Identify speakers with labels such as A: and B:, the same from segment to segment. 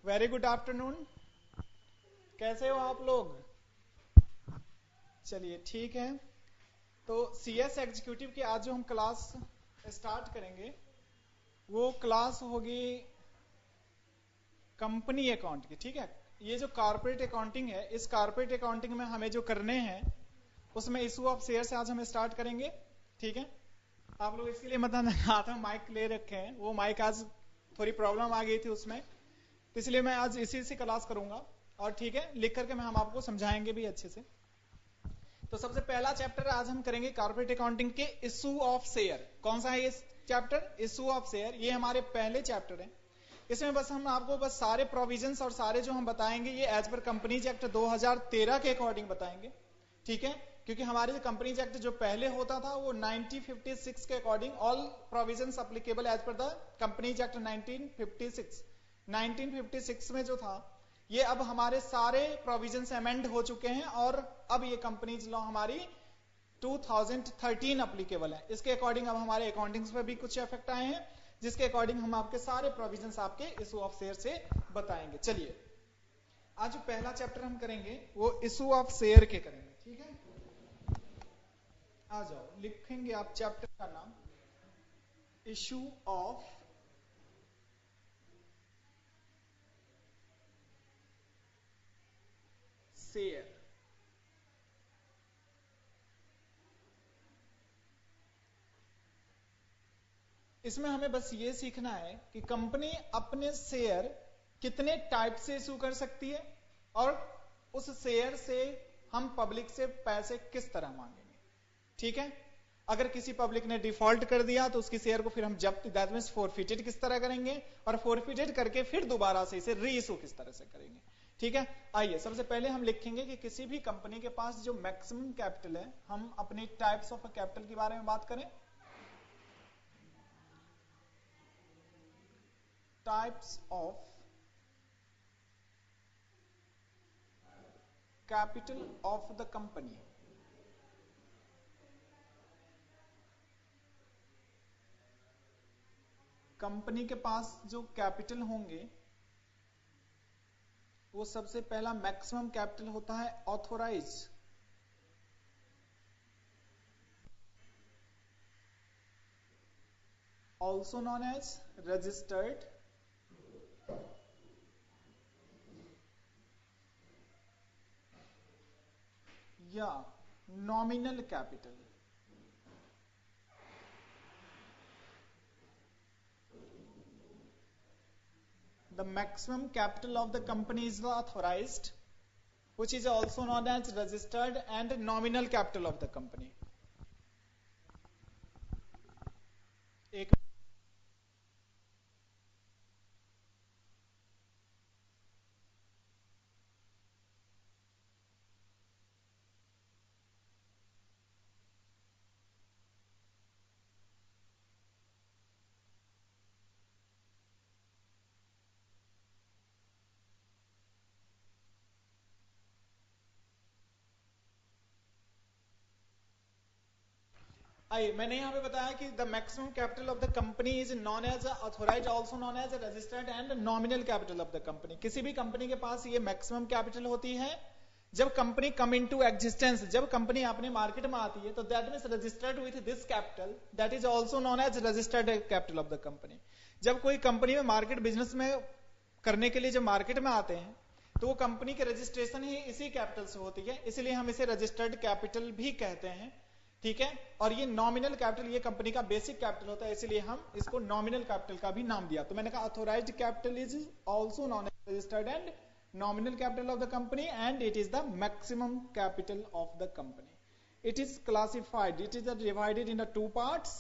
A: Very good afternoon. कैसे हो आप लोग? चलिए ठीक है। तो सीएस एग्जीक्यूटिव की आज जो हम क्लास स्टार्ट करेंगे वो क्लास होगी कंपनी अकाउंट की। ठीक है, ये जो कारपोरेट अकाउंटिंग है, इस कारपोरेट अकाउंटिंग में हमें जो करने हैं उसमें इशू ऑफ शेयर से आज हम स्टार्ट करेंगे। ठीक है, आप लोग इसके लिए मतलब हाथ में माइक ले रखे हैं, वो माइक आज थोड़ी प्रॉब्लम आ गई थी उसमें, तो इसलिए मैं आज इसी से क्लास करूंगा। और ठीक है, लिख करके हम आपको समझाएंगे भी अच्छे से। तो सबसे पहला चैप्टर आज हम करेंगे कारपोरेट अकाउंटिंग के इशू ऑफ शेयर। कौन सा है ये चैप्टर? Issue of share. ये हमारे पहले चैप्टर है। इसमें बस हम आपको बस सारे प्रोविजंस और सारे जो हम बताएंगे ये एज पर कंपनीज एक्ट 2013 के अकॉर्डिंग बताएंगे। ठीक है, क्योंकि हमारे जो कंपनीज एक्ट जो पहले होता था वो 1956 के according all provisions applicable as per the companies act 1956। 1956 में जो था ये अब हमारे सारे प्रोविजंस अमेंड हो चुके हैं और अब ये कंपनीज लॉ हमारी 2013 एप्लीकेबल है। इसके अकॉर्डिंग अब हमारे अकाउंटिंग्स पर भी कुछ इफेक्ट आए हैं, जिसके अकॉर्डिंग हम आपके सारे प्रोविजंस आपके इशू ऑफ शेयर से बताएंगे। चलिए, आज जो पहला चैप्टर हम करेंगे वो इशू ऑफ शेयर के करेंगे। ठीक है, आ जाओ, लिखेंगे आप चैप्टर का नाम इशू ऑफ शेयर। इसमें हमें बस ये सीखना है कि कंपनी अपने शेयर कितने टाइप से इशू कर सकती है और उस शेयर से हम पब्लिक से पैसे किस तरह मांगेंगे। ठीक है, अगर किसी पब्लिक ने डिफॉल्ट कर दिया तो उसकी शेयर को फिर हम जब्त, दैट मींस फोरफिटेड किस तरह करेंगे और फोरफिटेड करके फिर दोबारा से इसे री इशू किस तरह से करेंगे। ठीक है, आइए सबसे पहले हम लिखेंगे कि किसी भी कंपनी के पास जो मैक्सिमम कैपिटल है, हम अपने टाइप्स ऑफ कैपिटल के बारे में बात करें। Types of capital of the company. Company के पास जो कैपिटल होंगे वो सबसे पहला मैक्सिमम कैपिटल होता है authorize, also known as registered या nominal capital. The maximum capital of the company is authorized, which is also known as registered and nominal capital of the company. एक आइए, मैंने यहाँ पे बताया कि the maximum capital of the company is known as authorise, also known as registered and nominal capital of the company. किसी भी company के पास ये मैक्सिमम कैपिटल होती है जब कंपनी कम इनटू एग्जिस्टेंस, जब कंपनी अपने मार्केट में आती है, तो that means registered with this capital, that is also known as registered capital of the company. जब कोई कंपनी में मार्केट बिजनेस में करने के लिए जब मार्केट में आते हैं तो वो कंपनी के रजिस्ट्रेशन ही इसी कैपिटल से होती है, इसलिए हम इसे रजिस्टर्ड कैपिटल भी कहते हैं। ठीक है, और ये नॉमिनल कैपिटल ये कंपनी का बेसिक कैपिटल होता है, इसलिए हम इसको नॉमिनल कैपिटल का भी नाम दिया। तो मैंने कहा authorised capital is also known as registered and nominal capital of the company and it is the maximum capital of the company. It is classified, it is divided into two parts.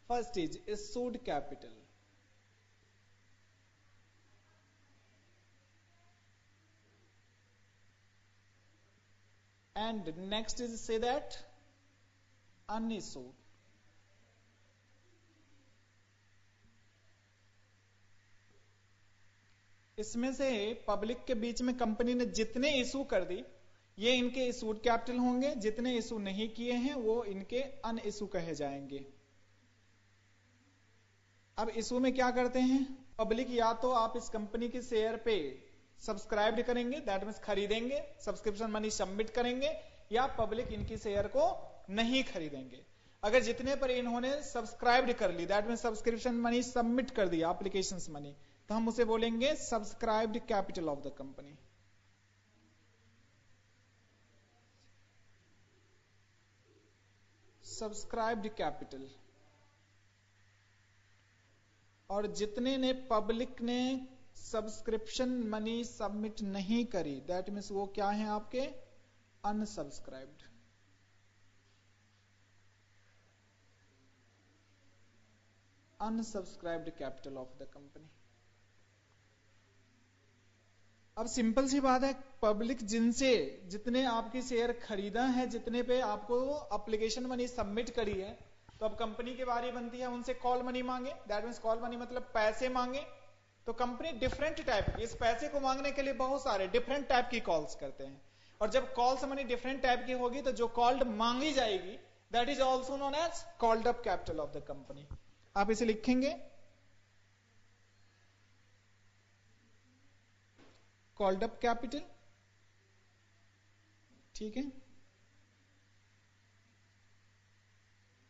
A: First is issued capital and next is say that unissued. इसमें से public के बीच में company ने जितने issue कर दी ये इनके issued capital होंगे, जितने इशू नहीं किए हैं वो इनके अनइशू कहे जाएंगे। अब इशू में क्या करते हैं, पब्लिक या तो आप इस कंपनी के शेयर पे सब्सक्राइब करेंगे, दैट मीन्स खरीदेंगे, सब्सक्रिप्शन मनी सबमिट करेंगे, या पब्लिक इनकी शेयर को नहीं खरीदेंगे। अगर जितने पर इन्होंने सब्सक्राइब कर ली, that means subscription money submit कर दिया, एप्लीकेशन मनी, तो हम उसे बोलेंगे subscribed capital of the company. Subscribed capital. और जितने ने पब्लिक ने सब्सक्रिप्शन मनी सबमिट नहीं करी, दैट मीन्स वो क्या है आपके अनसब्सक्राइब्ड। अनसब्सक्राइब्ड कैपिटल ऑफ द कंपनी। अब सिंपल सी बात है, पब्लिक जिनसे जितने आपके शेयर खरीदा है, जितने पे आपको एप्लीकेशन मनी सबमिट करी है, तो अब कंपनी की बारी बनती है उनसे कॉल मनी मांगे, दैट मीन्स कॉल मनी मतलब पैसे मांगे। तो कंपनी डिफरेंट टाइप, इस पैसे को मांगने के लिए बहुत सारे डिफरेंट टाइप की कॉल्स करते हैं, और जब कॉल्स मनी डिफरेंट टाइप की होगी तो जो कॉल्ड मांगी जाएगी that is also known as called up capital of the company. आप इसे लिखेंगे कॉल्ड अप कैपिटल, ठीक है।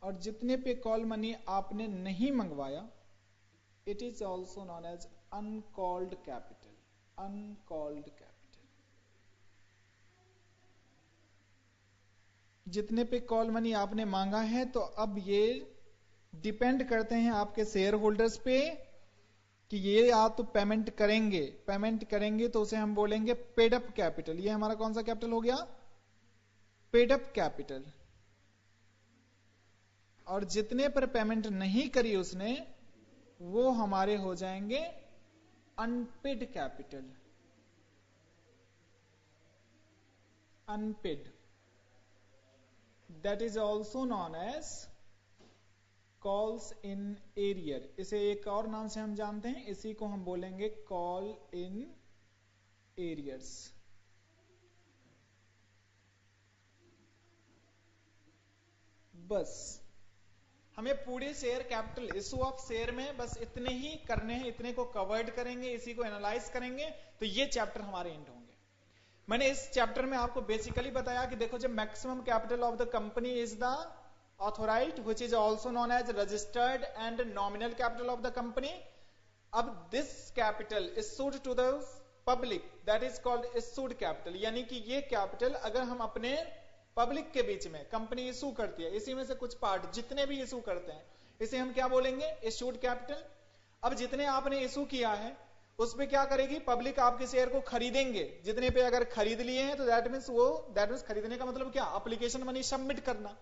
A: और जितने पे कॉल मनी आपने नहीं मंगवाया, it is also known as uncalled capital. Uncalled capital. जितने पे कॉल मनी आपने मांगा है, तो अब ये डिपेंड करते हैं आपके शेयर होल्डर्स पे कि ये या तो पेमेंट करेंगे तो उसे हम बोलेंगे पेड अप कैपिटल। ये हमारा कौन सा कैपिटल हो गया? Paid up capital. और जितने पर पेमेंट नहीं करी उसने, वो हमारे हो जाएंगे unpaid capital. Unpaid, that is also known as calls in arrear. इसे एक और नाम से हम जानते हैं, इसी को हम बोलेंगे कॉल इन एरियर्स। बस हमें पूरे share capital issue of share में बस इतने ही करने हैं, इतने को कवर्ड करेंगे, इसी को एनालाइज करेंगे, तो ये चैप्टर हमारे एंड होंगे। मैंने इस चैप्टर में आपको बेसिकली बताया कि देखो, जब maximum capital of the company is the authorized, which is also known as registered and nominal capital of the company. अब this capital issued to the public, that is called issued capital। यानी कि ये capital अगर हम अपने public के बीच में company issue करती है, इसी में से कुछ पार्ट जितने भी इशू करते हैं, इसे हम क्या बोलेंगे? Issued capital. अब जितने आपने इशू किया है उस पे क्या करेगी? पब्लिक आपके शेयर को खरीदेंगे। जितने पे अगर खरीद लिए हैं तो दैट मीन्स खरीदने का मतलब क्या? एप्लीकेशन मनी सबमिट करना।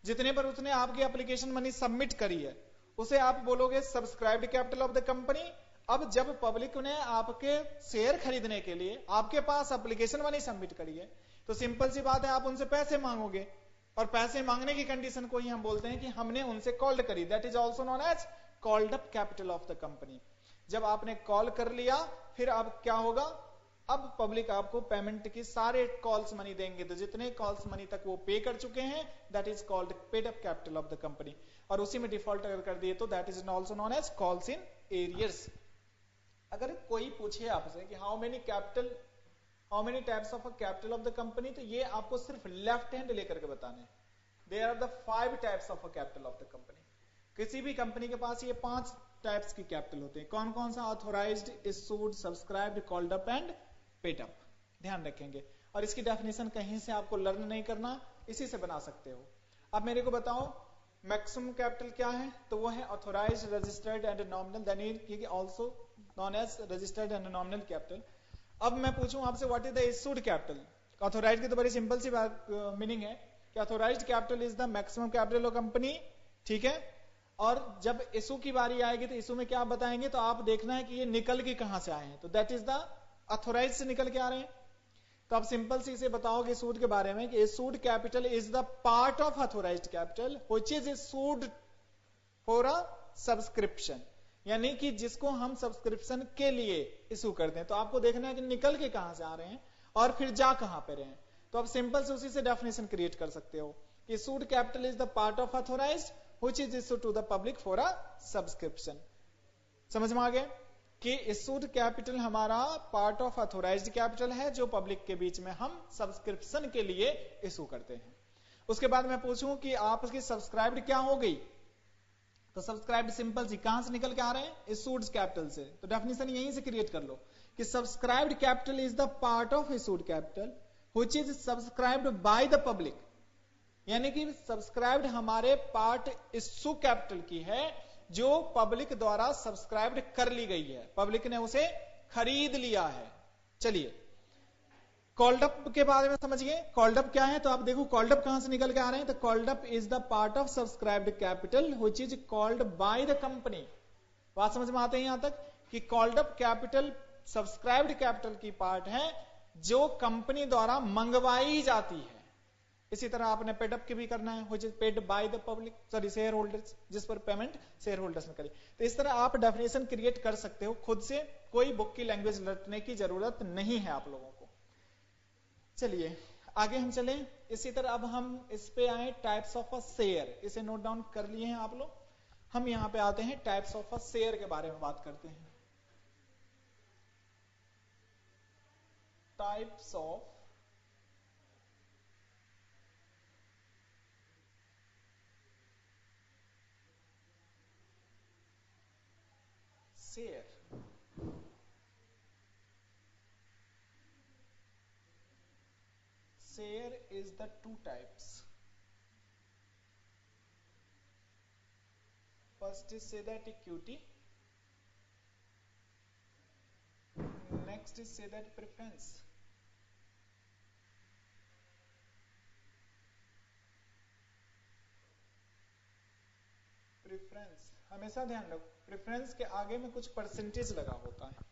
A: जितने पर उसने आपकी एप्लीकेशन मनी सबमिट करी है उसे आप बोलोगे subscribed capital of the company. अब जब पब्लिक ने आपके शेयर खरीदने के लिए आपके पास एप्लीकेशन मनी सबमिट करी है, तो सिंपल सी बात है, आप उनसे पैसे मांगोगे, और पैसे मांगने की कंडीशन को ही हम बोलते हैं कि हमने उनसे कॉल्ड करी, that is also known as called up capital of the company. जब आपने कॉल कर लिया, फिर अब क्या होगा? अब पब्लिक आपको पेमेंट की सारे कॉल्स मनी देंगे, तो जितने कॉल्स मनी तक वो पे कर चुके हैं that is called paid up capital of the company. और उसी में डिफॉल्ट अगर कर दिए तो that is also known as calls in arrears. अगर कोई पूछे आपसे कि how many types of a capital of the company, तो ये आपको सिर्फ लेफ्ट हैंड लेकर के बताने। There are the 5 types of a capital of the company. किसी भी कंपनी के पास ये 5 टाइप्स की कैपिटल होते हैं। कौन कौन सा? Authorised, issued, subscribed, called up and paid up. ध्यान रखेंगे, और इसकी डेफिनेशन कहीं से आपको लर्न नहीं करना, इसी से बना सकते हो। अब मेरे को बताओ मैक्सिमम कैपिटल क्या है? तो वो है authorised, registered and nominal, that also known as registered and nominal capital. अब मैं पूछूं आपसे what is the issued capital? Authorised की तो बड़ी सिंपल सी बात मीनिंग है कि authorised capital is the maximum capital of company, ठीक है। और जब इशू की बारी आएगी तो इशू में क्या बताएंगे? तो आप देखना है कि ये निकल के कहां से आए हैं, तो दैट इज द ऑथोराइज्ड से निकल के आ रहे हैं। तो आप सिंपल सी इसे बताओगे इशूड के बारे में कि issued capital is the part of authorised capital which is issued for a subscription, यानी कि जिसको हम सब्सक्रिप्शन के लिए इशू करते हैं। तो आपको देखना है कि निकल के कहां से आ रहे हैं और फिर जा कहां पे रहे हैं। तो आप सिंपल से उसी से डेफिनेशन क्रिएट कर सकते हो कि issued capital is the part of authorised which is issued to the public for a subscription. समझ में आ गया? कि इशूड कैपिटल हमारा पार्ट ऑफ ऑथोराइज्ड कैपिटल है जो पब्लिक के बीच में हम सब्सक्रिप्शन के लिए इशू करते हैं। उसके बाद मैं पूछूं कि आपकी सब्सक्राइब्ड क्या हो गई, तो सब्सक्राइब्ड सिंपल सी कहां से निकल के आ रहे हैं, इशूड कैपिटल से। तो डेफिनेशन यहीं से क्रिएट कर लो कि subscribed capital is the part of issued capital which is subscribed by the public, यानी कि सब्सक्राइब्ड हमारे पार्ट इशू कैपिटल की है जो पब्लिक द्वारा सब्सक्राइब्ड कर ली गई है, पब्लिक ने उसे खरीद लिया है। चलिए कॉल्ड अप के बारे में समझिए, कॉल्ड अप क्या है, तो आप देखो कॉल्ड अप कहां से निकल के आ रहे हैं, तो called up is the part of subscribed capital which is called by the company. बात समझ में आते हैं यहां तक कि called up capital subscribed capital की पार्ट है जो कंपनी द्वारा मंगवाई जाती है। इसी तरह आपने पेड अप की भी करना है which is paid by the public, sorry share holders, जिस पर पेमेंट शेयर होल्डर्स ने करी। तो इस तरह आप डेफिनेशन क्रिएट कर सकते हो खुद से, कोई बुक की लैंग्वेज रटने की जरूरत नहीं है आप लोगों को। चलिए आगे हम चले। इसी तरह अब हम इस पे आए टाइप्स ऑफ अ शेयर, इसे नोट डाउन कर लिए हैं आप लोग। हम यहां पे आते हैं टाइप्स ऑफ अ शेयर के बारे में बात करते हैं। Types of share. Share is the two types. First is say that equity. Next is say that preference. Preference हमेशा ध्यान रखो, प्रेफरेंस के आगे में कुछ परसेंटेज लगा होता है।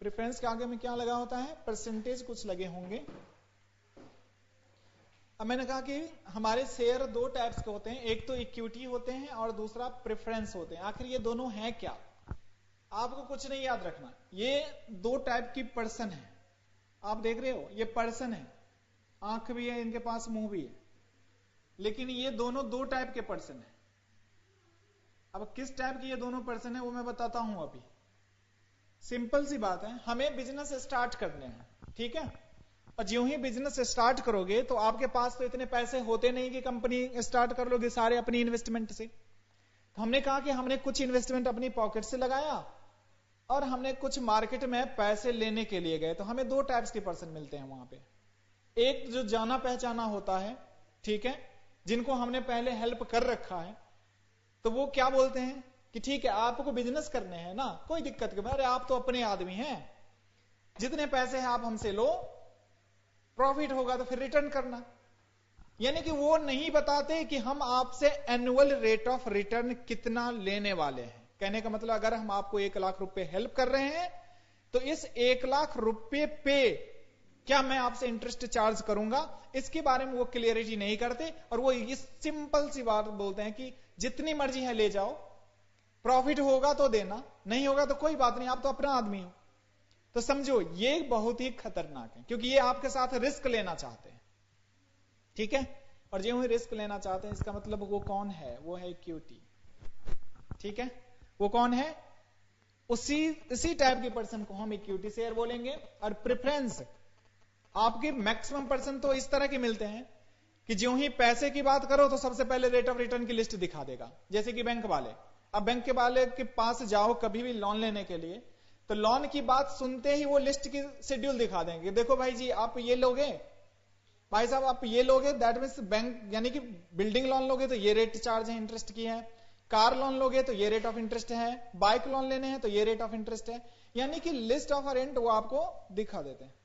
A: प्रेफरेंस के आगे में क्या लगा होता है, परसेंटेज कुछ लगे होंगे। अब मैंने कहा कि हमारे शेयर दो टाइप्स के होते हैं, एक तो इक्विटी होते हैं और दूसरा प्रेफरेंस होते हैं। आखिर ये दोनों हैं क्या, आपको कुछ नहीं याद रखना, ये दो टाइप की पर्सन है। आप देख रहे हो ये पर्सन है, आंख भी है इनके पास, मुंह भी है, लेकिन ये दोनों दो टाइप के पर्सन है। अब किस टाइप की ये दोनों पर्सन है वो मैं बताता हूं अभी। सिंपल सी बात है, हमें बिजनेस स्टार्ट करने हैं, ठीक है, और ज्यों ही बिजनेस स्टार्ट करोगे तो आपके पास तो इतने पैसे होते नहीं कि कंपनी स्टार्ट कर लोगे सारे अपनी इन्वेस्टमेंट से। तो हमने कहा कि हमने कुछ इन्वेस्टमेंट अपनी पॉकेट से लगाया और हमने कुछ मार्केट में पैसे लेने के लिए गए। तो हमें दो टाइप्स के पर्सन मिलते हैं वहां पे, एक जो जाना पहचाना होता है, ठीक है, जिनको हमने पहले हेल्प कर रखा है, तो वो क्या बोलते हैं कि ठीक है आपको बिजनेस करने हैं ना, कोई दिक्कत नहीं, अरे आप तो अपने आदमी हैं, जितने पैसे हैं आप हमसे लो, प्रॉफिट होगा तो फिर रिटर्न करना। यानी कि वो नहीं बताते कि हम आपसे एनुअल रेट ऑफ रिटर्न कितना लेने वाले हैं। कहने का मतलब अगर हम आपको 1 लाख रुपए हेल्प कर रहे हैं तो इस 1 लाख रुपए पे क्या मैं आपसे इंटरेस्ट चार्ज करूंगा, इसके बारे में वो क्लियरिटी नहीं करते। और वो इस सिंपल सी बात बोलते हैं कि जितनी मर्जी है ले जाओ, प्रॉफिट होगा तो देना, नहीं होगा तो कोई बात नहीं, आप तो अपना आदमी हो। तो समझो ये बहुत ही खतरनाक है, क्योंकि ये आपके साथ रिस्क लेना चाहते हैं, ठीक है, और जो ही रिस्क लेना चाहते हैं इसका मतलब वो कौन है, वो है इक्विटी, ठीक है, वो कौन है, इसी टाइप के पर्सन को हम इक्विटी शेयर बोलेंगे। और प्रेफरेंस आपके मैक्सिमम पर्सन तो इस तरह के मिलते हैं कि जो ही पैसे की बात करो तो सबसे पहले रेट ऑफ रिटर्न की लिस्ट दिखा देगा, जैसे कि बैंक वाले। अब बैंक के वाले के पास जाओ कभी भी लोन लेने के लिए, तो लोन की बात सुनते ही वो लिस्ट की शेड्यूल दिखा देंगे, देखो भाई जी आप ये लोगे, भाई साहब आप ये लोगे, दैट मीन्स बैंक, यानी कि बिल्डिंग लोन लोगे तो ये रेट चार्ज है इंटरेस्ट की है, कार लोन लोगे तो ये रेट ऑफ इंटरेस्ट है, बाइक लोन लेने हैं तो ये रेट ऑफ इंटरेस्ट है, यानी कि लिस्ट ऑफ रेंट वो आपको दिखा देते हैं।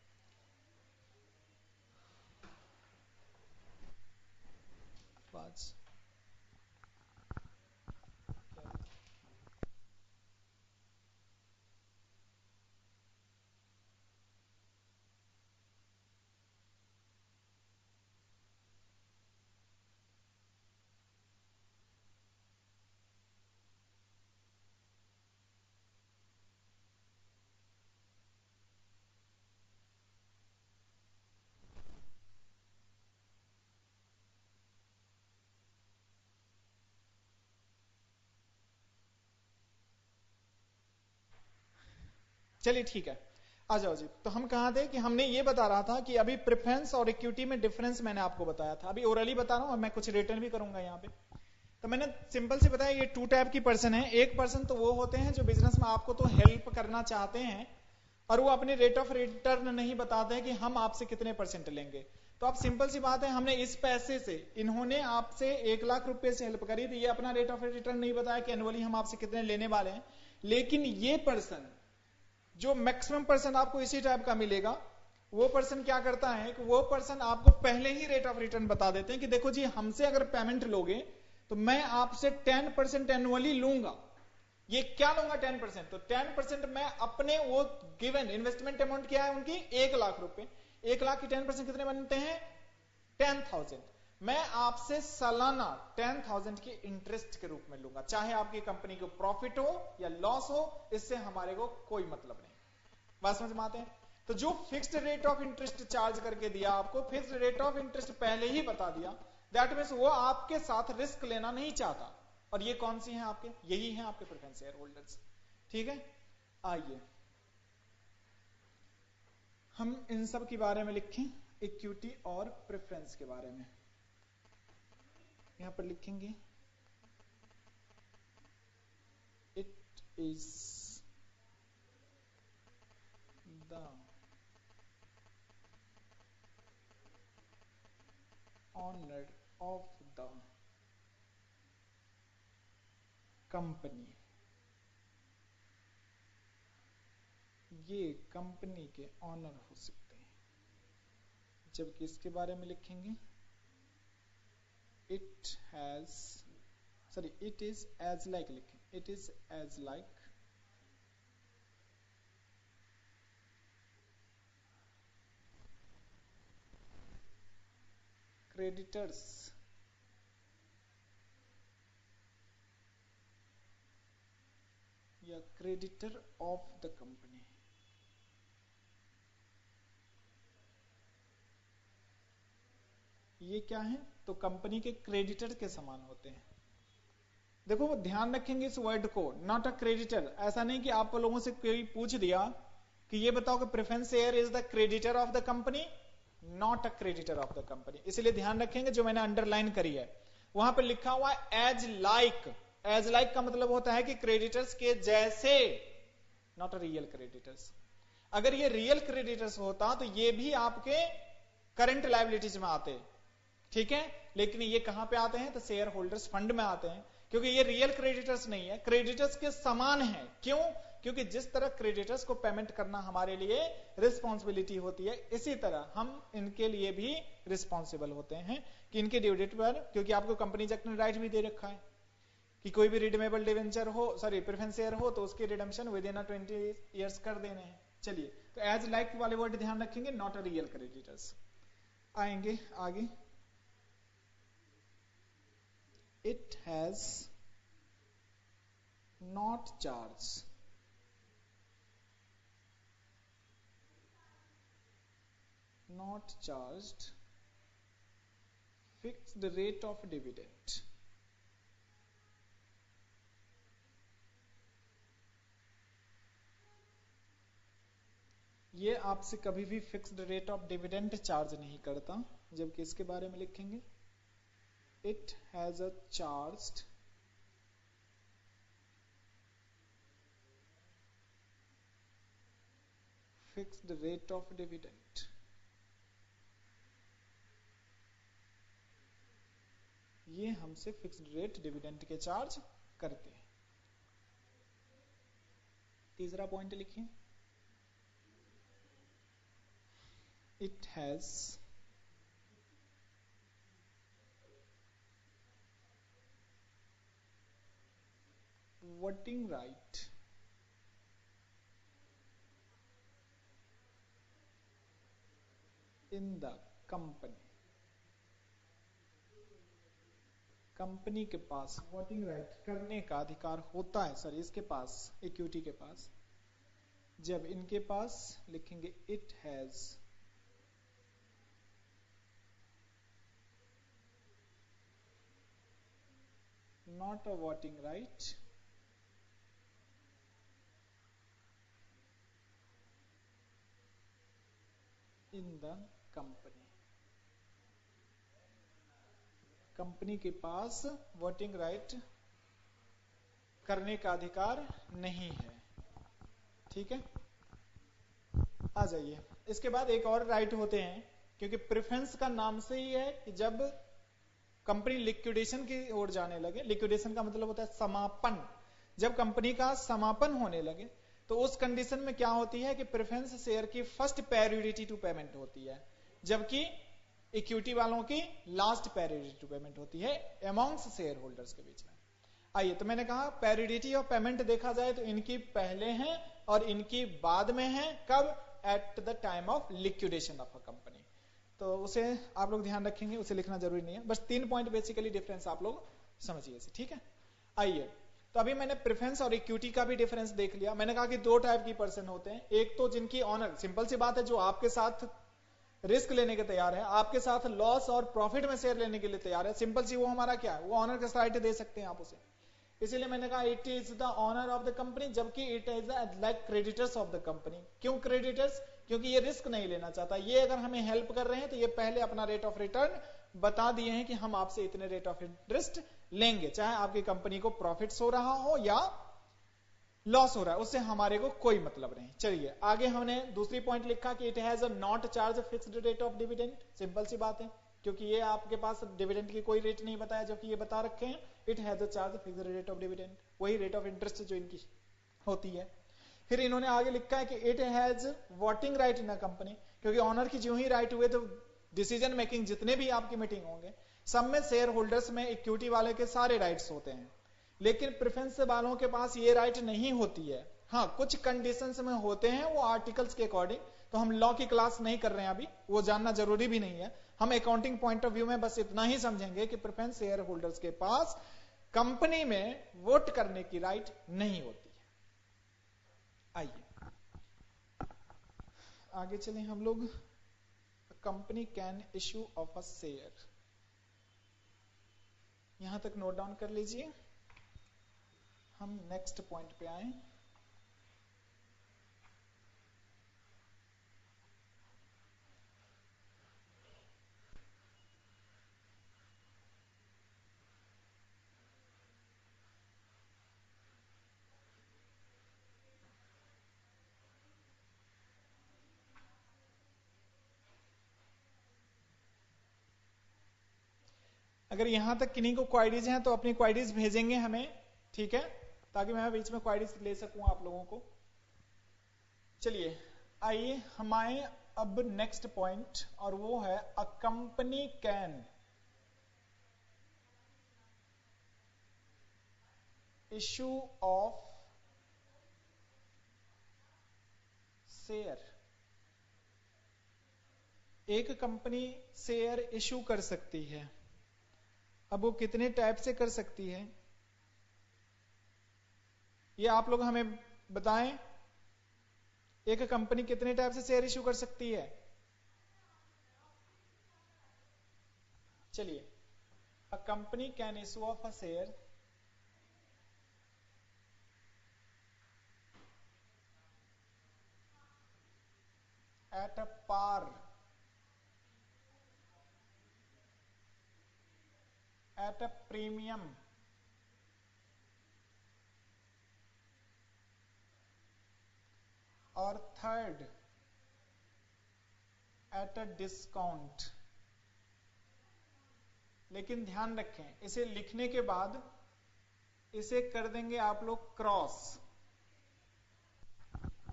A: चलिए ठीक है, आ जाओ जी। तो हम कहां थे कि हमने ये बता रहा था कि अभी प्रेफरेंस और इक्विटी में डिफरेंस मैंने आपको बताया था, अभी ओरली बता रहा हूं और मैं कुछ रिटर्न भी करूंगा यहाँ पे। तो मैंने सिंपल से बताया ये टू टाइप की पर्सन है। एक पर्सन तो वो होते हैं जो बिजनेस में आपको तो हेल्प करना चाहते हैं और वो अपनी रेट ऑफ रिटर्न नहीं बताते हैं कि हम आपसे कितने परसेंट लेंगे। तो आप सिंपल सी बात है, हमने इस पैसे से, इन्होंने आपसे 1 लाख रुपए से हेल्प करी, तो ये अपना रेट ऑफ रिटर्न नहीं बताया कि एनुअली हम आपसे कितने लेने वाले हैं। लेकिन ये पर्सन, जो मैक्सिमम पर्सन आपको इसी टाइप का मिलेगा, वो पर्सन क्या करता है कि वो पर्सन आपको पहले ही रेट ऑफ रिटर्न बता देते हैं कि देखो जी, हमसे अगर पेमेंट लोगे तो मैं आपसे 10% एनुअली लूंगा। ये क्या लूंगा 10%? तो 10% मैं अपने वो गिवन इन्वेस्टमेंट अमाउंट क्या है उनकी 1 लाख रुपए, 1 लाख की 10% कितने बनते हैं 10,000। मैं आपसे सालाना 10,000 की इंटरेस्ट के रूप में लूंगा, चाहे आपकी कंपनी को प्रॉफिट हो या लॉस हो, इससे हमारे को कोई मतलब नहीं। बात समझ में आते हैं? तो जो fixed rate of interest charge करके दिया आपको, फिक्स्ड रेट ऑफ इंटरेस्ट पहले ही बता दिया, दैट मीन्स वो आपके साथ रिस्क लेना नहीं चाहता। और ये कौन सी हैं आपके? यही हैं आपके प्रेफरेंस शेयर होल्डर्स। ठीक है, आइए हम इन सब के बारे में लिखें, इक्विटी और प्रेफरेंस के बारे में। यहां पर लिखेंगे it is the owner of the company, ये कंपनी के ऑनर हो सकते हैं। जबकि इसके बारे में लिखेंगे इट इज एज लाइक, लिखें it is as like creditors या क्रेडिटर ऑफ द कंपनी। ये क्या है? तो कंपनी के क्रेडिटर के समान होते हैं। देखो ध्यान रखेंगे इस वर्ड को, नॉट अ क्रेडिटर। ऐसा नहीं कि आप लोगों से कोई पूछ दिया कि ये बताओ कि preference share is the creditor of the company, not a creditor of the company. इसलिए ध्यान रखेंगे, जो मैंने अंडरलाइन करी है वहां पर लिखा हुआ एज लाइक। एज लाइक का मतलब होता है कि क्रेडिटर्स के जैसे, नॉट अ रियल क्रेडिटर्स। अगर ये रियल क्रेडिटर्स होता तो ये भी आपके करंट लायबिलिटीज में आते, ठीक है। लेकिन ये कहां पे आते हैं? तो शेयर होल्डर्स फंड में आते हैं, क्योंकि ये रियल क्रेडिटर्स नहीं है, क्रेडिटर्स के समान है। क्यों? क्योंकि जिस तरह क्रेडिटर्स को पेमेंट करना हमारे लिए रिस्पॉन्सिबिलिटी होती है, इसी तरह हम इनके लिए भी रिस्पॉन्सिबल होते हैं कि इनके ड्यू डेट पर, क्योंकि आपको कंपनी एक्ट ने राइट भी दे रखा है कि कोई भी रिडीमेबल डिवेंचर हो, सॉरी प्रेफरेंस शेयर हो, तो उसकी रिडम्पशन विद इन 20 ईयर्स कर देने हैं। चलिए, तो एज लाइक वाले वर्ड ध्यान रखेंगे, नॉट अ रियल क्रेडिटर्स। आएंगे आगे, it has not charged fixed rate of dividend। ये आपसे कभी भी fixed rate of dividend charge नहीं करता। जबकि इसके बारे में लिखेंगे it has a charged fixed rate of dividend। ये हमसे फिक्स्ड रेट डिविडेंड के चार्ज करते हैं। तीसरा पॉइंट लिखिए, it has voting right in the company। Company के पास वोटिंग राइट करने का अधिकार होता है, सॉरी इसके पास, इक्विटी के पास। जब इनके पास लिखेंगे it has not a voting right in the company, company के पास वोटिंग राइट करने का अधिकार नहीं है। ठीक है, आ जाइए। इसके बाद एक और राइट होते हैं, क्योंकि प्रेफरेंस का नाम से ही है कि जब कंपनी लिक्विडेशन की ओर जाने लगे, लिक्विडेशन का मतलब होता है समापन, जब कंपनी का समापन होने लगे तो उस कंडीशन में क्या होती है कि प्रेफरेंस शेयर की फर्स्ट प्रायोरिटी टू पेमेंट होती है, जबकि इक्विटी वालों की लास्ट प्रायोरिटी टू पेमेंट होती है अमॉन्ग्स शेयर होल्डर्स के बीच में। आइए, तो मैंने कहा प्रायोरिटी ऑफ पेमेंट देखा जाए तो इनकी पहले है और इनकी बाद में है। कब? At the time of liquidation of a company. तो उसे आप लोग ध्यान रखेंगे, उसे लिखना जरूरी नहीं है, बस 3 पॉइंट बेसिकली डिफरेंस आप लोग समझिए। ठीक है, आइए। तो अभी मैंने प्रेफरेंस और इक्विटी का भी डिफरेंस देख लिया। मैंने कहा कि 2 टाइप की पर्सन होते हैं, एक तो जिनकी ऑनर, सिंपल सी बात है, जो आपके साथ रिस्क लेने के तैयार है, आपके साथ लॉस और प्रॉफिट में शेयर लेने के लिए तैयार है, सिंपल सी, वो हमारा क्या है, वो ऑनर का राइट दे सकते हैं आप उसे। इसीलिए मैंने कहा it is the owner of the company, जबकि it is like creditors of the company. क्यों क्रेडिटर्स? क्योंकि ये रिस्क नहीं लेना चाहता, ये अगर हमें हेल्प कर रहे हैं तो ये पहले अपना रेट ऑफ रिटर्न बता दिए हैं कि हम आपसे इतने रेट ऑफ इंटरेस्ट लेंगे, चाहे आपकी कंपनी को प्रॉफिट्स हो रहा हो या लॉस हो रहा है, उससे हमारे को कोई मतलब नहीं। चलिए आगे, हमने दूसरी पॉइंट लिखा कि it has not charge fixed rate of dividend. Simple सी बात है, क्योंकि ये आपके पास डिविडेंड की कोई रेट नहीं बताया, जो कि ये बता रखे हैं it has charge fixed rate of dividend, वही रेट ऑफ इंटरेस्ट जो इनकी होती है। फिर इन्होंने आगे लिखा है कि it has voting right in a company, क्योंकि ऑनर की जो ही राइट हुए तो डिसीजन मेकिंग जितने भी आपकी मीटिंग होंगे सब में शेयर होल्डर्स में इक्विटी वाले के सारे राइट्स होते हैं, लेकिन प्रेफरेंस वालों के पास ये राइट नहीं होती है। हाँ, कुछ कंडीशंस में होते हैं, वो आर्टिकल्स के अकॉर्डिंग, तो हम लॉ की क्लास नहीं कर रहे हैं अभी, वो जानना जरूरी भी नहीं है। हम अकाउंटिंग पॉइंट ऑफ व्यू में बस इतना ही समझेंगे कि प्रेफरेंस शेयर होल्डर्स के पास कंपनी में वोट करने की राइट नहीं होती है। आइए आगे चलें हम लोग। Company can issue of a share, यहां तक नोट डाउन कर लीजिए। हम नेक्स्ट पॉइंट पे आए। अगर यहां तक किन्हीं को क्वायरीज हैं तो अपनी क्वायरीज भेजेंगे हमें, ठीक है, ताकि मैं बीच में क्वायरीज ले सकूं आप लोगों को। चलिए आइए हम आए अब नेक्स्ट पॉइंट, और वो है अ company can issue of share. एक कंपनी शेयर इश्यू कर सकती है। अब वो कितने टाइप से कर सकती है ये आप लोग हमें बताएं। एक कंपनी कितने टाइप से शेयर इश्यू कर सकती है? चलिए, a company can issue of a share at a par, at a premium, और थर्ड at a discount। लेकिन ध्यान रखें, इसे लिखने के बाद इसे कर देंगे आप लोग क्रॉस,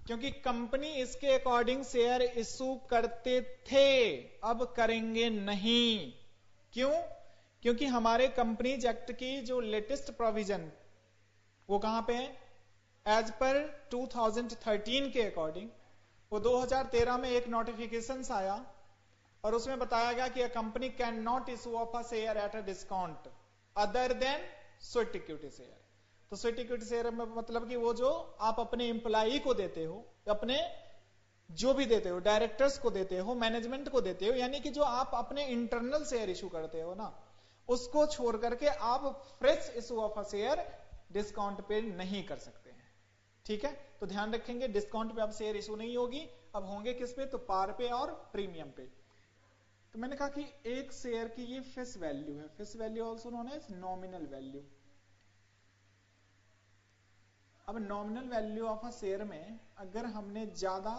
A: क्योंकि कंपनी इसके अकॉर्डिंग शेयर इश्यू करते थे, अब करेंगे नहीं। क्यों? क्योंकि हमारे कंपनीज एक्ट की जो लेटेस्ट प्रोविजन वो कहां पे है? एज पर 2013 के अकॉर्डिंग, वो 2013 में एक नोटिफिकेशन आया और उसमें बताया गया कि अ company can not issue of a share at a discount other than sweat equity share. तो स्वेट इक्विटी शेयर में मतलब कि वो जो आप अपने एम्प्लॉई को देते हो, अपने जो भी देते हो, डायरेक्टर्स को देते हो, मैनेजमेंट को देते हो, यानी कि जो आप अपने इंटरनल शेयर इशू करते हो ना, उसको छोड़ करके आप fresh issue of a share discount पे नहीं कर सकते हैं। ठीक है, तो ध्यान रखेंगे डिस्काउंट पे अब शेयर इशू नहीं होगी, अब होंगे किस पे? तो पार पे और प्रीमियम पे। तो मैंने कहा कि एक शेयर की ये फेस वैल्यू है, face value also known as nominal value. अब nominal value of a share में अगर हमने ज्यादा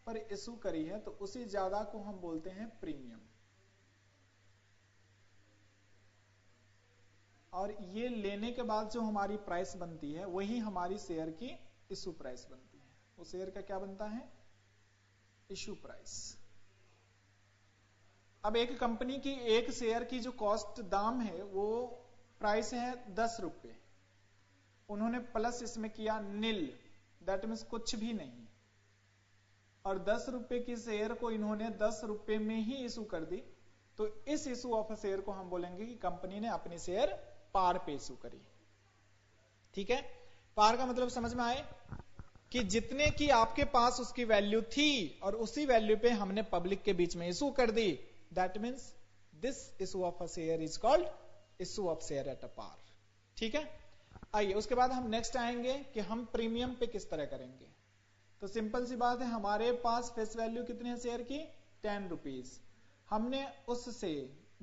A: पर इशू करी है तो उसी ज्यादा को हम बोलते हैं प्रीमियम, और ये लेने के बाद जो हमारी प्राइस बनती है वही हमारी शेयर की इशू प्राइस बनती है। वो शेयर का क्या बनता है? Issue price. अब एक कंपनी की एक शेयर की जो कॉस्ट दाम है वो प्राइस है 10 रुपए, उन्होंने प्लस इसमें किया नील, दैट मीन्स कुछ भी नहीं, और 10 रुपए की शेयर को इन्होंने 10 रुपए में ही इशू कर दी, तो इस इशू ऑफ अ शेयर को हम बोलेंगे कि कंपनी ने अपनी शेयर पार पे इशू करी। ठीक है, पार का मतलब समझ में आए कि जितने की आपके पास उसकी वैल्यू थी और उसी वैल्यू पे हमने पब्लिक के बीच में इशू कर दी, that means this issue of a share is called issue of share at a par. ठीक है, आइए उसके बाद हम नेक्स्ट आएंगे कि हम प्रीमियम पे किस तरह करेंगे। तो सिंपल सी बात है, हमारे पास फेस वैल्यू कितनी है शेयर की? 10 रुपीज, हमने उससे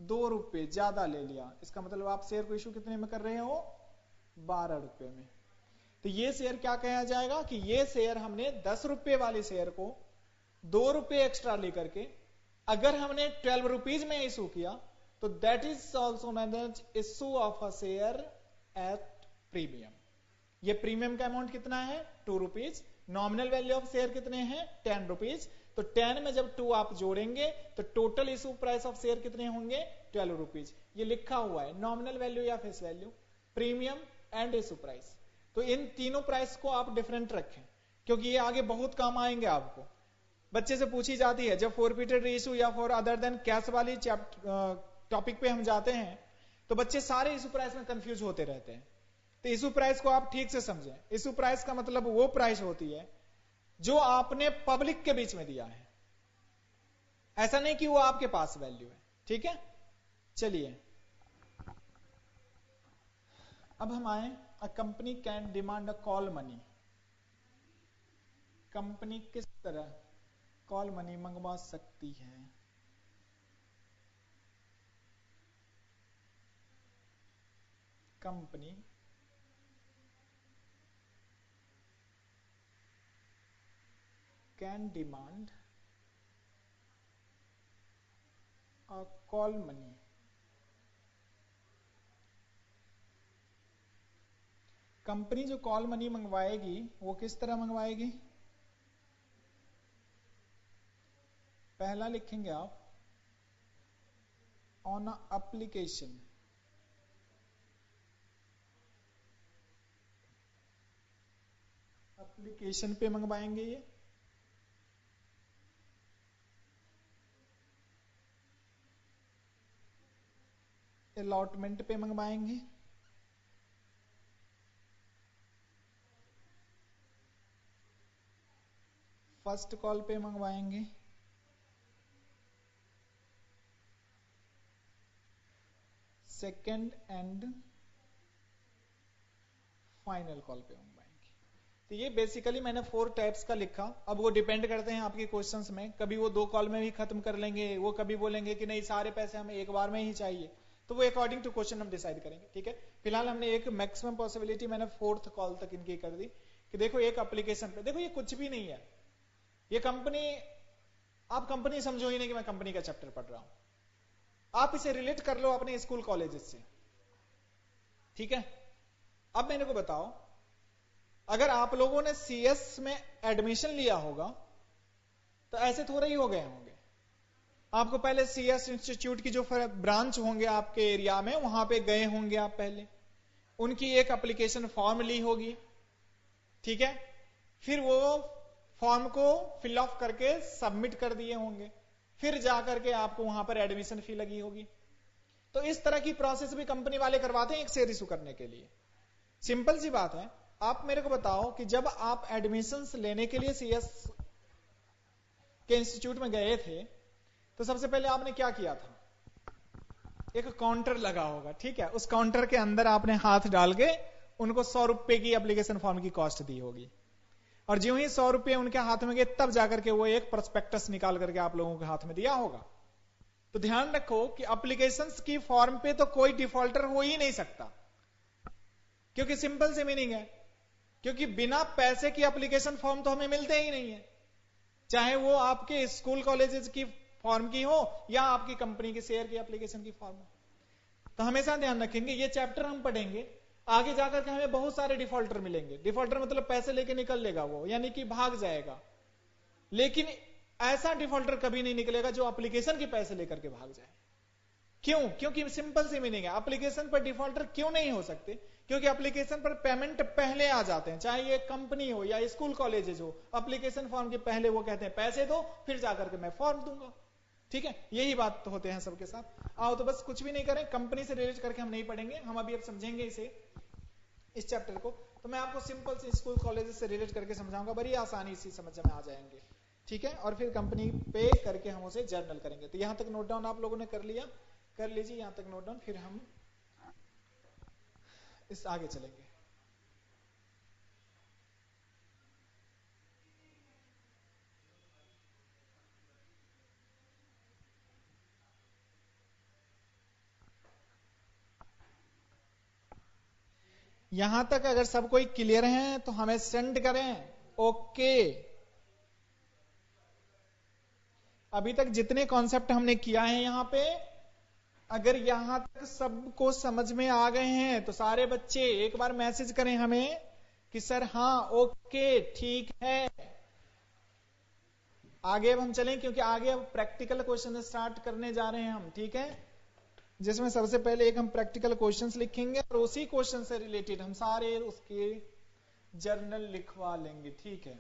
A: 2 रुपए ज्यादा ले लिया, इसका मतलब आप शेयर को इशू कितने में कर रहे हो? 12 रुपए में। तो ये शेयर क्या कहा जाएगा कि ये शेयर हमने 10 रुपए वाली शेयर को 2 रुपए एक्स्ट्रा लेकर के अगर हमने 12 रुपीज में इशू किया तो that is also known as issue of a share at premium. ये प्रीमियम का अमाउंट कितना है? 2 rupees. Nominal value of share कितने हैं? 10 रुपीज। तो 10 में जब 2 आप जोड़ेंगे तो total issue price of share कितने होंगे? 12 रुपीज। ये लिखा हुआ है नॉमिनल वैल्यू या face value, premium and issue price. तो इन तीनों प्राइस को आप डिफरेंट रखें क्योंकि ये आगे बहुत काम आएंगे आपको। बच्चे से पूछी जाती है जब फोरफिटेड इशू या फॉर अदर देन कैश वाली टॉपिक पे हम जाते हैं तो बच्चे सारे इशू प्राइस में कंफ्यूज होते रहते हैं। तो इशू प्राइस को आप ठीक से समझें। इशू प्राइस का मतलब वो प्राइस होती है जो आपने पब्लिक के बीच में दिया है, ऐसा नहीं कि वो आपके पास वैल्यू है। ठीक है, चलिए अब हम आए, अ company can demand a call money. Company किस तरह कॉल मनी मंगवा सकती है? Company can demand a call money. Company जो कॉल मनी मंगवाएगी वो किस तरह मंगवाएगी? पहला लिखेंगे आप ऑन अ एप्लीकेशन। एप्लीकेशन पे मंगवाएंगे ये। अलॉटमेंट पे मंगवाएंगे। फर्स्ट कॉल पे मंगवाएंगे। सेकंड एंड फाइनल कॉल पे मंगवाएंगे। तो ये बेसिकली मैंने 4 टाइप्स का लिखा। अब वो डिपेंड करते हैं आपके क्वेश्चंस में, कभी वो 2 कॉल में भी खत्म कर लेंगे, वो कभी बोलेंगे कि नहीं सारे पैसे हमें एक बार में ही चाहिए, तो वो अकॉर्डिंग टू क्वेश्चन हम डिसाइड करेंगे। ठीक है, फिलहाल हमने एक मैक्सिमम पॉसिबिलिटी मैंने 4th कॉल तक इनकी कर दी कि देखो एक एप्लीकेशन पे, देखो ये कुछ भी नहीं है, ये कंपनी, आप कंपनी समझो ही नहीं कि मैं कंपनी का चैप्टर पढ़ रहा हूं, आप इसे रिलेट कर लो अपने स्कूल कॉलेजेस से। ठीक है, अब मेरे को बताओ अगर आप लोगों ने CS में एडमिशन लिया होगा तो ऐसे थोड़ा ही हो गए होंगे। आपको पहले CS इंस्टीट्यूट की जो ब्रांच होंगे आपके एरिया में वहां पे गए होंगे आप, पहले उनकी एक एप्लीकेशन फॉर्म ली होगी। ठीक है, फिर वो फॉर्म को फिल ऑफ करके सबमिट कर दिए होंगे, फिर जाकर के आपको वहां पर एडमिशन फी लगी होगी। तो इस तरह की प्रोसेस भी कंपनी वाले करवाते हैं एक शेयर इशू करने के लिए। सिंपल सी बात है, आप मेरे को बताओ कि जब आप एडमिशंस लेने के लिए CS के इंस्टीट्यूट में गए थे तो सबसे पहले आपने क्या किया था? एक काउंटर लगा होगा, ठीक है, उस काउंटर के अंदर आपने हाथ डाल के उनको 100 रुपए की एप्लीकेशन फॉर्म की कॉस्ट दी होगी। और ज्यों ही 100 रुपये उनके हाथ में गए तब जाकर के वो एक प्रोस्पेक्टस निकाल करके आप लोगों के हाथ में दिया होगा। तो ध्यान रखो कि एप्लीकेशंस की फॉर्म पे तो कोई डिफॉल्टर हो ही नहीं सकता, क्योंकि सिंपल से मीनिंग है, क्योंकि बिना पैसे की एप्लीकेशन फॉर्म तो हमें मिलते ही नहीं है, चाहे वो आपके स्कूल कॉलेजेस की फॉर्म की हो या आपकी कंपनी के शेयर की एप्लीकेशन की फॉर्म हो। तो हमेशा ध्यान रखेंगे, ये चैप्टर हम पढ़ेंगे, आगे जाकर के हमें बहुत सारे डिफॉल्टर मिलेंगे। डिफॉल्टर मतलब पैसे लेके निकल लेगा वो, यानी कि भाग जाएगा। लेकिन ऐसा डिफॉल्टर कभी नहीं निकलेगा जो एप्लीकेशन के पैसे लेकर के भाग जाए। क्यों? क्योंकि सिंपल सी मीनिंग है, एप्लीकेशन पर डिफॉल्टर क्यों नहीं हो सकते? क्योंकि एप्लीकेशन पर पेमेंट पहले आ जाते हैं, चाहे ये कंपनी हो या स्कूल कॉलेजेस हो, एप्लीकेशन फॉर्म के पहले वो कहते हैं पैसे दो, फिर जाकर के मैं फॉर्म दूंगा। ठीक है, यही बात तो होते हैं सबके साथ। आओ तो बस कुछ भी नहीं करें, कंपनी से रिलेट करके हम नहीं पढ़ेंगे, हम अभी अब समझेंगे इसे, इस चैप्टर को। तो मैं आपको सिंपल से स्कूल कॉलेजेस से रिलेट करके समझाऊंगा, बड़ी आसानी से समझ में आ जाएंगे। ठीक है, और फिर कंपनी पे करके हम उसे जर्नल करेंगे। तो यहां तक नोट डाउन आप लोगों ने कर लिया? कर लीजिए यहां तक नोट डाउन, फिर हम इस आगे चलेंगे। यहां तक अगर सब कोई क्लियर है तो हमें सेंड करें। ओके, अभी तक जितने कॉन्सेप्ट हमने किया है यहां पे, अगर यहां तक सबको समझ में आ गए हैं तो सारे बच्चे एक बार मैसेज करें हमें कि सर हाँ ओके ठीक है। आगे अब हम चलें, क्योंकि आगे अब प्रैक्टिकल क्वेश्चन स्टार्ट करने जा रहे हैं हम। ठीक है, जिसमें सबसे पहले एक हम प्रैक्टिकल क्वेश्चंस लिखेंगे और उसी क्वेश्चन से रिलेटेड हम सारे उसके जर्नल लिखवा लेंगे। ठीक है,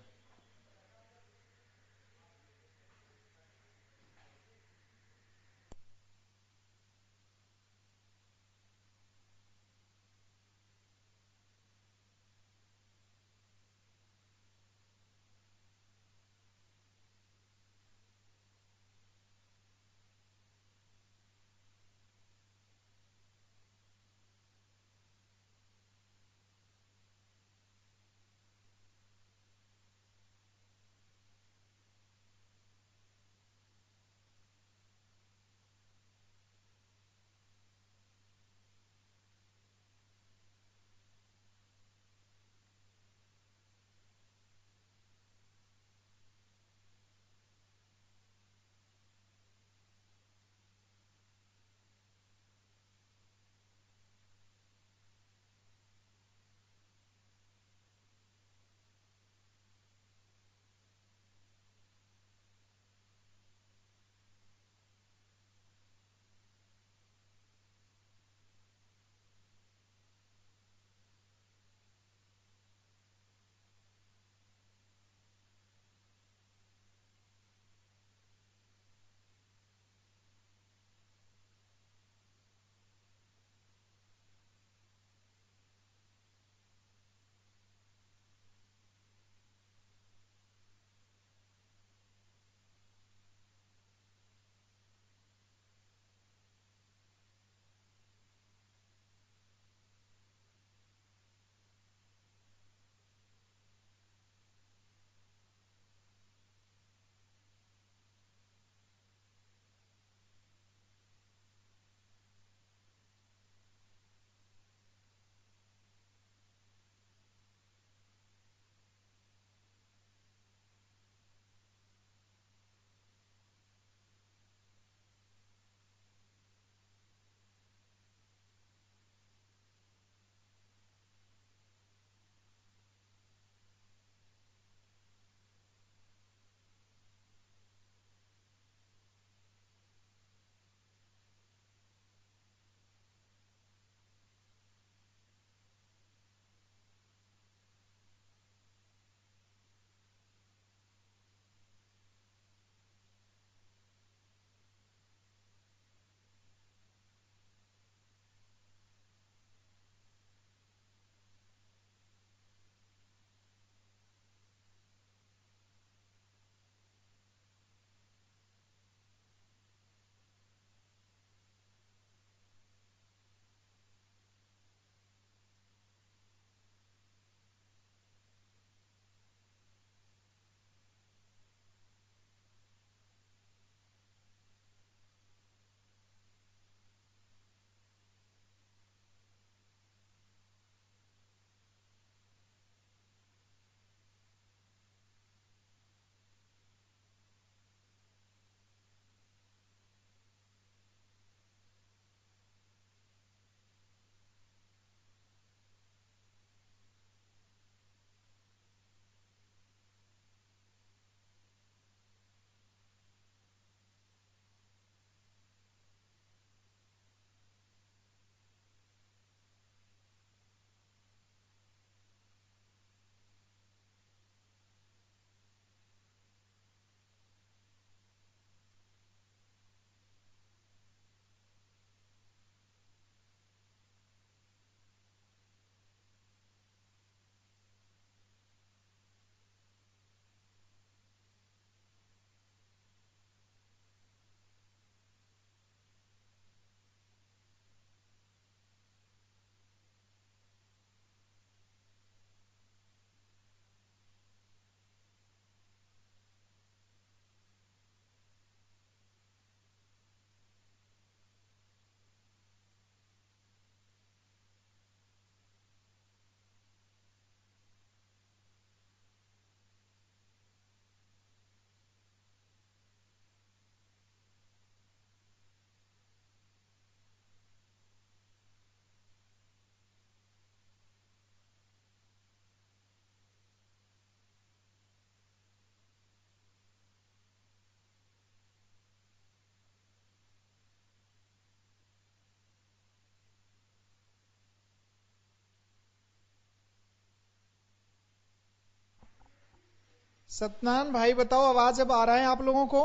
A: सत्यनारायण भाई बताओ, आवाज अब आ रहा है आप लोगों को?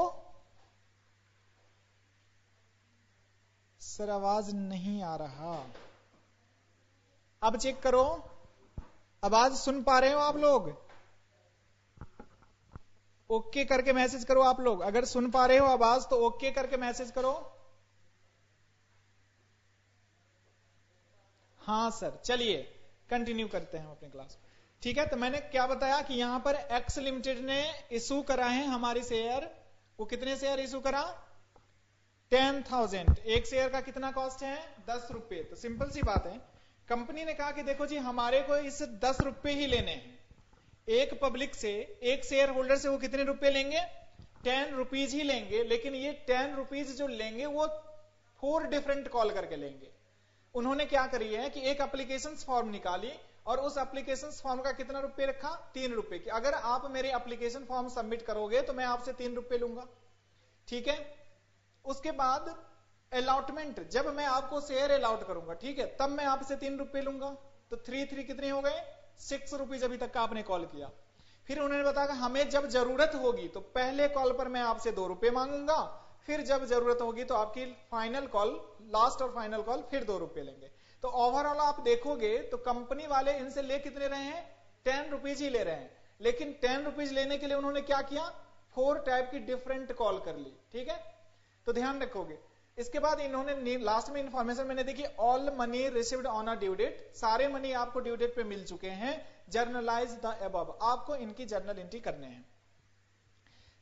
A: सर आवाज नहीं आ रहा। अब चेक करो, आवाज सुन पा रहे हो आप लोग? ओके करके मैसेज करो आप लोग, अगर सुन पा रहे हो आवाज तो ओके करके मैसेज करो। हाँ सर, चलिए कंटिन्यू करते हैं अपनी क्लास। ठीक है, तो मैंने क्या बताया कि यहां पर एक्स लिमिटेड ने इशू करा है हमारी शेयर। वो कितने शेयर इशू करा? 10,000। एक शेयर का कितना कॉस्ट है? 10 रुपए। तो सिंपल सी बात है, कंपनी ने कहा कि देखो जी हमारे को इस 10 रुपए ही लेने हैं। एक पब्लिक से, एक शेयर होल्डर से वो कितने रुपए लेंगे? 10 रुपीज ही लेंगे। लेकिन ये 10 रुपीज जो लेंगे वो 4 डिफरेंट कॉल करके लेंगे। उन्होंने क्या करी है कि एक एप्लीकेशन फॉर्म निकाली और उस एप्लीकेशन फॉर्म का कितना रुपए रखा? 3 रुपए की। अगर आप मेरे एप्लीकेशन फॉर्म सबमिट करोगे तो मैं आपसे 3 रुपए लूंगा। ठीक है, उसके बाद अलॉटमेंट, जब मैं आपको शेयर अलॉट करूंगा, ठीक है, तब मैं आपसे 3 रुपए लूंगा। तो 3 कितने हो गए? 6 रुपीज अभी तक का आपने कॉल किया। फिर उन्होंने बताया कि हमें जब जरूरत होगी तो पहले कॉल पर मैं आपसे 2 रुपए मांगूंगा, फिर जब जरूरत होगी तो आपकी फाइनल कॉल, लास्ट और फाइनल कॉल, फिर 2 रुपए लेंगे। तो ओवरऑल आप देखोगे तो कंपनी वाले इनसे ले कितने रहे हैं? 10 रुपीज ही ले रहे हैं। लेकिन 10 रुपीज लेने के लिए उन्होंने क्या किया? 4 टाइप की डिफरेंट कॉल कर ली। ठीक है, तो ध्यान रखोगे। इसके बाद इन्होंने लास्ट में इंफॉर्मेशन मैंने देखी, all money received on a due date. सारे मनी आपको ड्यू डेट पे मिल चुके हैं। जर्नलाइज द अबव, आपको इनकी जर्नल एंट्री करने हैं।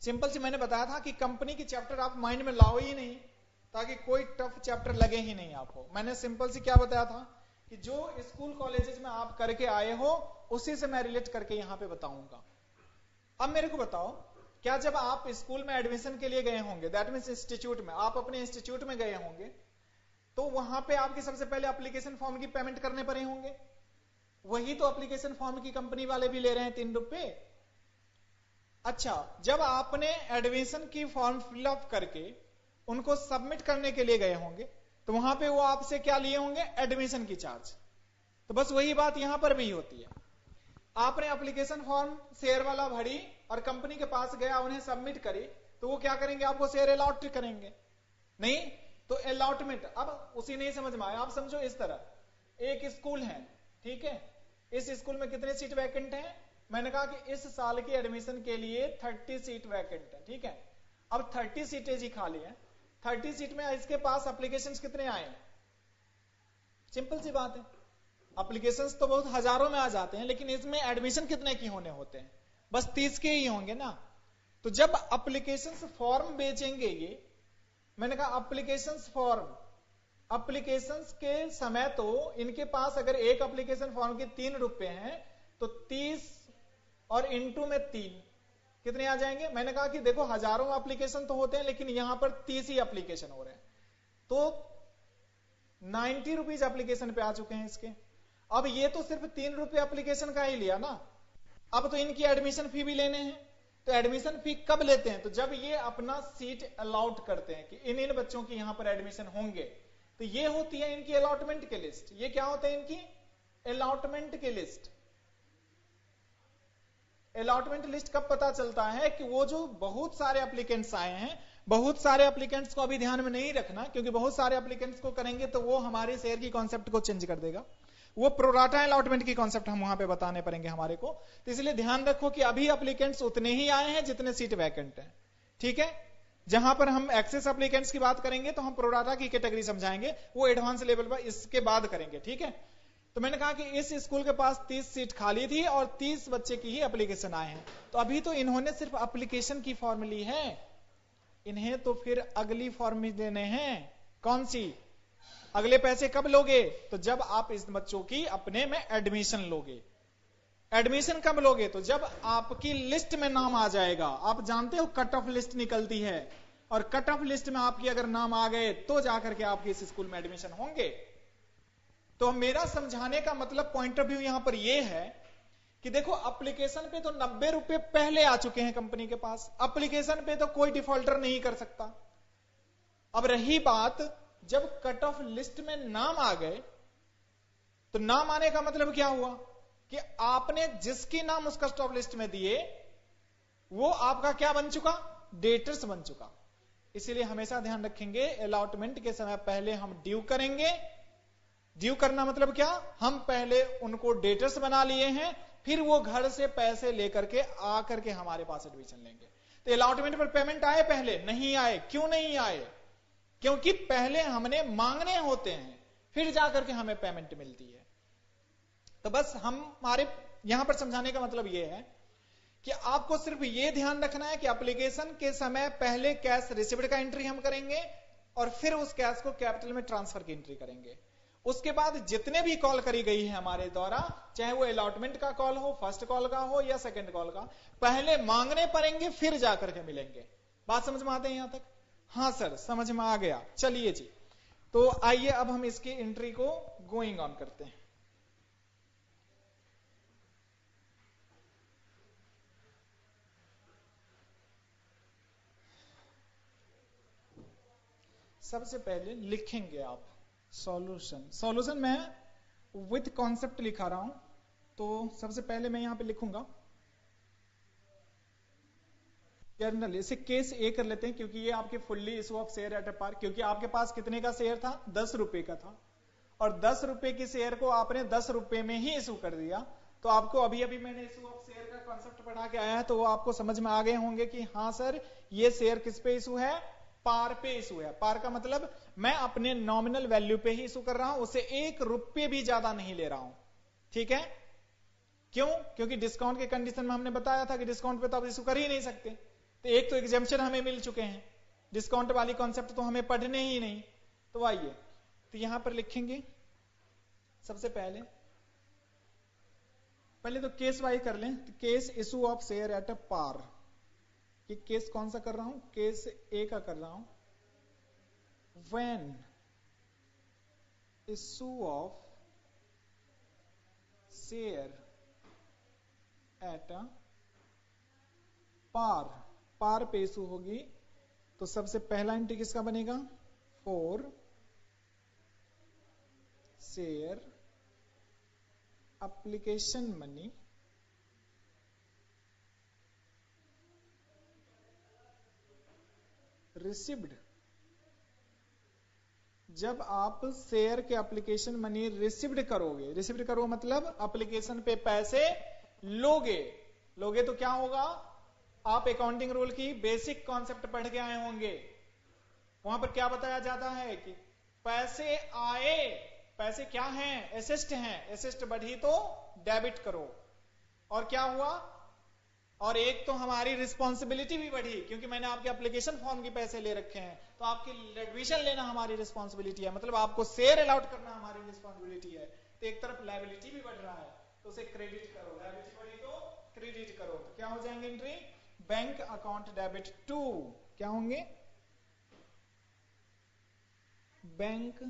A: सिंपल सी मैंने बताया था कि कंपनी की चैप्टर आप माइंड में लाओ ही नहीं, ताकि कोई टफ चैप्टर लगे ही नहीं आपको। मैंने सिंपल सी क्या बताया था कि जो स्कूल कॉलेजेस में आप करके आए हो उसी से मैं रिलेट करके यहां पे बताऊंगा। अब मेरे को बताओ, क्या जब आप स्कूल में एडमिशन के लिए गए होंगे, दैट मीन्स इंस्टीट्यूट में, आप अपने इंस्टीट्यूट में गए होंगे, तो वहां पे आपके सबसे पहले एप्लीकेशन फॉर्म की पेमेंट करने पड़े होंगे। वही तो एप्लीकेशन फॉर्म की कंपनी वाले भी ले रहे हैं 3 रुपए। अच्छा, जब आपने एडमिशन की फॉर्म फिलअप करके उनको सबमिट करने के लिए गए होंगे तो वहां पे वो आपसे क्या लिए होंगे? एडमिशन की चार्ज। तो बस वही बात यहां पर भी होती है। आपने एप्लीकेशन फॉर्म शेयर वाला भरी और कंपनी के पास गया, उन्हें सबमिट करी, तो वो क्या करेंगे? आपको शेयर अलॉट करेंगे। नहीं तो अलॉटमेंट, अब उसी नहीं समझ में आया, आप समझो इस तरह, एक स्कूल है, ठीक है, इस स्कूल में कितने सीट वैकेंट हैं? मैंने कहा कि इस साल की एडमिशन के लिए 30 सीट वैकेंट है। ठीक है, अब 30 सीटें जी खाली है। 30 सीट में इसके पास एप्लीकेशंस कितने आए? सिंपल सी बात है, एप्लीकेशंस तो बहुत हजारों में आ जाते हैं, लेकिन इसमें एडमिशन कितने की होने होते हैं? बस 30 के ही होंगे ना। तो जब एप्लीकेशंस फॉर्म बेचेंगे ये, मैंने कहा एप्लीकेशंस फॉर्म, एप्लीकेशंस के समय तो इनके पास अगर एक एप्लीकेशन फॉर्म के 3 रुपए हैं तो 30 और इंटू में 3 कितने आ जाएंगे? मैंने कहा कि देखो हजारों एप्लीकेशन तो होते हैं, लेकिन यहां पर 30 ही एप्लीकेशन हो रहे हैं, तो 90 रुपीज एप्लीकेशन पे आ चुके हैं इसके। अब ये तो सिर्फ 3 रुपए एप्लीकेशन का ही लिया ना, अब तो इनकी एडमिशन फी भी लेने हैं। तो एडमिशन फी कब लेते हैं? तो जब ये अपना सीट अलॉट करते हैं कि इन इन बच्चों की यहां पर एडमिशन होंगे, तो ये होती है इनकी अलॉटमेंट की लिस्ट। ये क्या होता है? इनकी अलॉटमेंट की लिस्ट। अलॉटमेंट लिस्ट कब पता चलता है? कि वो जो बहुत सारे एप्लीकेंट्स आए हैं, बहुत सारे एप्लीकेंट्स को अभी ध्यान में नहीं रखना, क्योंकि बहुत सारे एप्लीकेंट्स को करेंगे तो वो हमारे शेयर की कॉन्सेप्ट को चेंज कर देगा। वो प्रोराटा अलॉटमेंट की कॉन्सेप्ट हम वहां पे बताने पड़ेंगे हमारे को। तो इसलिए ध्यान रखो कि अभी एप्लीकेंट्स उतने ही आए हैं जितने सीट वैकेंट है। ठीक है, जहां पर हम एक्सेस एप्लीकेंट्स की बात करेंगे तो हम प्रोराटा की कैटेगरी समझाएंगे, वो एडवांस लेवल पर इसके बाद करेंगे। ठीक है, तो मैंने कहा कि इस स्कूल के पास 30 सीट खाली थी और 30 बच्चे की ही एप्लीकेशन आए हैं। तो अभी तो इन्होंने सिर्फ एप्लीकेशन की फॉर्म ली है, इन्हें तो फिर अगली फॉर्म देने हैं। कौन सी? अगले पैसे कब लोगे? तो जब आप इस बच्चों की अपने में एडमिशन लोगे। एडमिशन कब लोगे? तो जब आपकी लिस्ट में नाम आ जाएगा। आप जानते हो कट ऑफ लिस्ट निकलती है, और कट ऑफ लिस्ट में आपकी अगर नाम आ गए तो जाकर के आपके इस स्कूल में एडमिशन होंगे। तो मेरा समझाने का मतलब पॉइंट ऑफ व्यू यहां पर यह है कि देखो एप्लीकेशन पे तो 90 रुपए पहले आ चुके हैं कंपनी के पास, एप्लीकेशन पे तो कोई डिफॉल्टर नहीं कर सकता। अब रही बात जब कट ऑफ लिस्ट में नाम आ गए, तो नाम आने का मतलब क्या हुआ कि आपने जिसकी नाम उस कट ऑफ लिस्ट में दिए वो आपका क्या बन चुका, डेटर्स बन चुका। इसीलिए हमेशा ध्यान रखेंगे अलॉटमेंट के समय पहले हम ड्यू करेंगे। ड्यू करना मतलब क्या, हम पहले उनको डेटर्स बना लिए हैं, फिर वो घर से पैसे लेकर के आकर के हमारे पास एडमिशन लेंगे। तो अलॉटमेंट पर पेमेंट आए, पहले नहीं आए। क्यों नहीं आए, क्योंकि पहले हमने मांगने होते हैं, फिर जाकर के हमें पेमेंट मिलती है। तो बस हमारे यहां पर समझाने का मतलब यह है कि आपको सिर्फ यह ध्यान रखना है कि एप्लीकेशन के समय पहले कैश रिसीव्ड का एंट्री हम करेंगे और फिर उस कैश को कैपिटल में ट्रांसफर की एंट्री करेंगे। उसके बाद जितने भी कॉल करी गई है हमारे द्वारा, चाहे वो अलॉटमेंट का कॉल हो, फर्स्ट कॉल का हो या सेकंड कॉल का, पहले मांगने पड़ेंगे फिर जाकर के मिलेंगे। बात समझ में आते हैं यहां तक? हाँ सर समझ में आ गया। चलिए जी, तो आइए अब हम इसकी एंट्री को गोइंग ऑन करते हैं। सबसे पहले लिखेंगे आप सॉल्यूशन। सॉल्यूशन मैं विद कॉन्सेप्ट लिखा रहा हूं, तो सबसे पहले मैं यहां पे लिखूंगा जर्नल। इसे केस ए कर लेते हैं क्योंकि ये आपके fully issue of share at a par, क्योंकि आपके पास कितने का शेयर था, 10 रुपए का था, और 10 रुपए की शेयर को आपने 10 रुपए में ही इशू कर दिया। तो आपको अभी अभी मैंने इशू ऑफ शेयर का कॉन्सेप्ट पढ़ा के आया है, तो वो आपको समझ में आ गए होंगे कि हाँ सर ये शेयर किस पे इशू है, पार पे इशू है। पार का मतलब मैं अपने नॉमिनल वैल्यू पे ही इशू कर रहा हूं, उसे 1 रुपये भी ज्यादा नहीं ले रहा हूं। ठीक है, क्यों? क्योंकि डिस्काउंट के कंडीशन में हमने बताया था कि डिस्काउंट पे तो आप इशू कर ही नहीं सकते। तो एक तो एग्जाम्पशन हमें मिल चुके हैं, डिस्काउंट वाली कॉन्सेप्ट तो हमें पढ़ने ही नहीं। तो आइए, तो यहां पर लिखेंगे सबसे पहले तो केस वाई कर लें। तो case issue of share at a par, ये केस कौन सा कर रहा हूं, केस ए का कर रहा हूं। When issue of share at a par, par पे इशू होगी, तो सबसे पहला एंट्री किसका बनेगा, for share application money received. जब आप शेयर के एप्लीकेशन मनी रिसीव्ड करोगे, रिसीव्ड करो मतलब एप्लीकेशन पे पैसे लोगे। लोगे तो क्या होगा, आप अकाउंटिंग रूल की बेसिक कॉन्सेप्ट पढ़ के आए होंगे। वहां पर क्या बताया जाता है कि पैसे आए, पैसे क्या हैं, एसेस्ट हैं, एसेस्ट बढ़ी तो डेबिट करो। और क्या हुआ, और एक तो हमारी रिस्पॉन्सिबिलिटी भी बढ़ी, क्योंकि मैंने आपके एप्लीकेशन फॉर्म के पैसे ले रखे हैं, तो आपकी एडमिशन लेना हमारी रिस्पॉन्सिबिलिटी है, मतलब आपको शेयर अलॉट करना हमारी रिस्पॉन्सिबिलिटी है। तो एक तरफ लायबिलिटी भी बढ़ रहा है, तो उसे क्रेडिट करो, लायबिलिटी बढ़ी तो क्रेडिट करो। तो क्या हो जाएंगे entry, bank account debit to, क्या होंगे, बैंक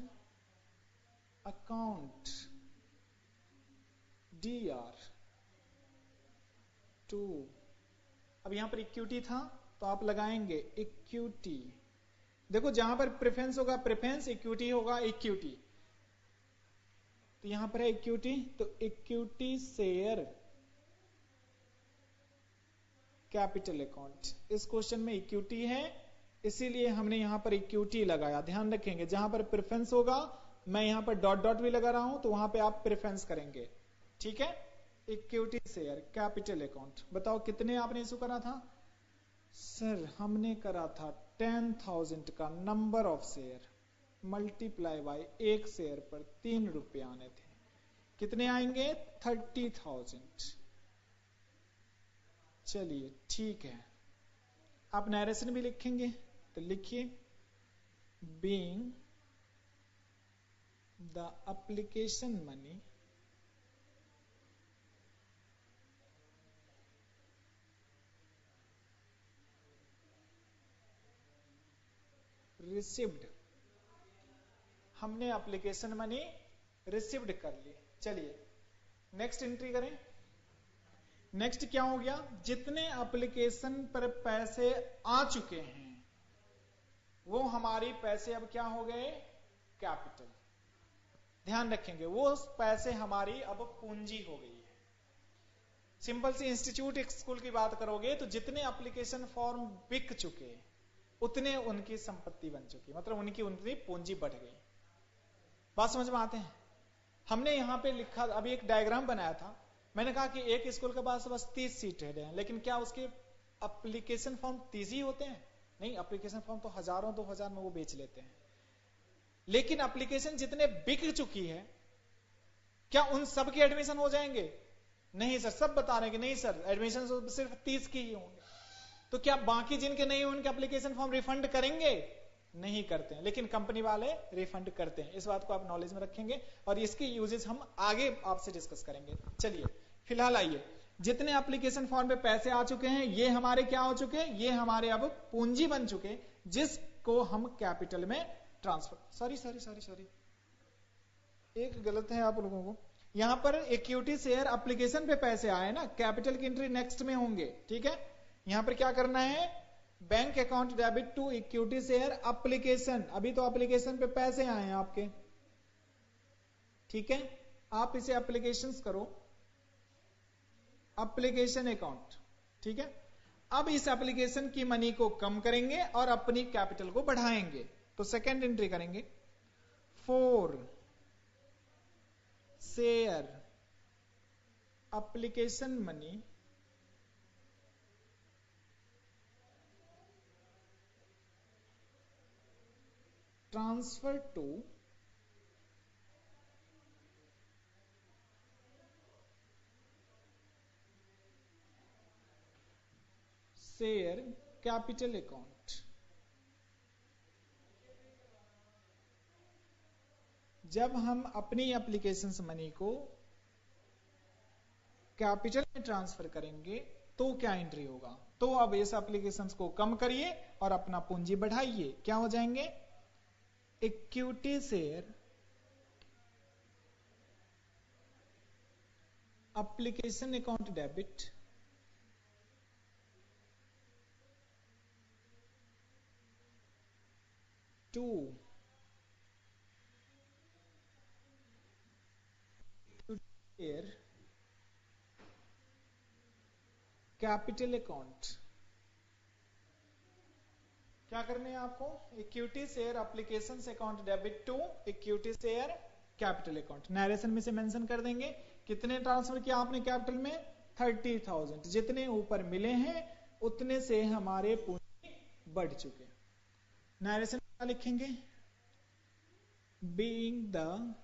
A: अकाउंट DR टू। अब यहां पर इक्विटी था तो आप लगाएंगे इक्विटी। देखो जहां पर प्रेफरेंस होगा प्रेफरेंस, इक्विटी होगा इक्विटी, तो यहां पर है इक्विटी, तो इक्विटी शेयर कैपिटल अकाउंट। इस क्वेश्चन में इक्विटी है, इसीलिए हमने यहां पर इक्विटी लगाया। ध्यान रखेंगे जहां पर प्रेफरेंस होगा, मैं यहां पर डॉट डॉट भी लगा रहा हूं, तो वहां पे आप प्रेफरेंस करेंगे। ठीक है, इक्विटी शेयर कैपिटल अकाउंट। बताओ कितने आपने इशू करा था, सर हमने करा था 10,000 का number of share, multiply by एक शेयर पर 3 रुपए आने थे, कितने आएंगे 30,000। चलिए ठीक है, आप नरेशन भी लिखेंगे तो लिखिए, being the application money received, हमने एप्लीकेशन मनी रिसीव्ड कर ली। चलिए नेक्स्ट एंट्री करें। नेक्स्ट क्या हो गया, जितने एप्लीकेशन पर पैसे आ चुके हैं वो हमारी पैसे अब क्या हो गए, कैपिटल। ध्यान रखेंगे वो पैसे हमारी अब पूंजी हो गई है। सिंपल सी इंस्टीट्यूट एक स्कूल की बात करोगे तो जितने एप्लीकेशन फॉर्म बिक चुके उतने उनकी संपत्ति बन चुकी, मतलब उनकी उनकी पूंजी बढ़ गई। बात समझ में आते हैं? हमने यहां पे लिखा, अभी एक डायग्राम बनाया था, मैंने कहा कि एक स्कूल के पास बस 30 सीटें हैं, लेकिन क्या उसके एप्लीकेशन फॉर्म 30 ही होते हैं? नहीं, एप्लीकेशन फॉर्म तो हजारों 2000 में वो बेच लेते हैं। लेकिन एप्लीकेशन जितने बिक चुकी है, क्या उन सब के एडमिशन हो जाएंगे? नहीं सर, सब बता रहे हैं कि नहीं सर, एडमिशन सिर्फ 30 की ही होंगे। तो क्या बाकी जिनके नहीं उनके एप्लीकेशन फॉर्म रिफंड करेंगे? नहीं करते हैं, लेकिन कंपनी वाले रिफंड करते हैं। इस बात को आप नॉलेज में रखेंगे और इसकी यूजेस हम आगे आपसे डिस्कस करेंगे। चलिए फिलहाल आइए, जितने एप्लीकेशन फॉर्म पे पैसे आ चुके हैं ये हमारे क्या हो चुके हैं? ये हमारे अब पूंजी बन चुके, जिसको हम कैपिटल में ट्रांसफर, सॉरी एक गलत है आप लोगों को, यहां पर इक्विटी शेयर एप्लीकेशन पे पैसे आए ना, कैपिटल की एंट्री नेक्स्ट में होंगे। ठीक है, यहां पर क्या करना है? Bank account debit to equity share application. अभी तो एप्लीकेशन पे पैसे आए हैं आपके, ठीक है, आप इसे एप्लीकेशंस करो, एप्लीकेशन अकाउंट। ठीक है, अब इस एप्लीकेशन की मनी को कम करेंगे और अपनी कैपिटल को बढ़ाएंगे। तो सेकेंड एंट्री करेंगे, 4 share application money transfer to share capital account. जब हम अपनी एप्लीकेशंस मनी को कैपिटल में ट्रांसफर करेंगे तो क्या एंट्री होगा? तो अब इस एप्लीकेशंस को कम करिए और अपना पूंजी बढ़ाइए। क्या हो जाएंगे? Equity share application account debit to share capital account. क्या करने हैं आपको? Equity share application account debit to equity share capital account. Narration में से मेंशन कर देंगे कितने ट्रांसफर किया आपने कैपिटल में? 30,000। जितने ऊपर मिले हैं उतने से हमारे पूंजी बढ़ चुके। नरेशन क्या लिखेंगे? Being the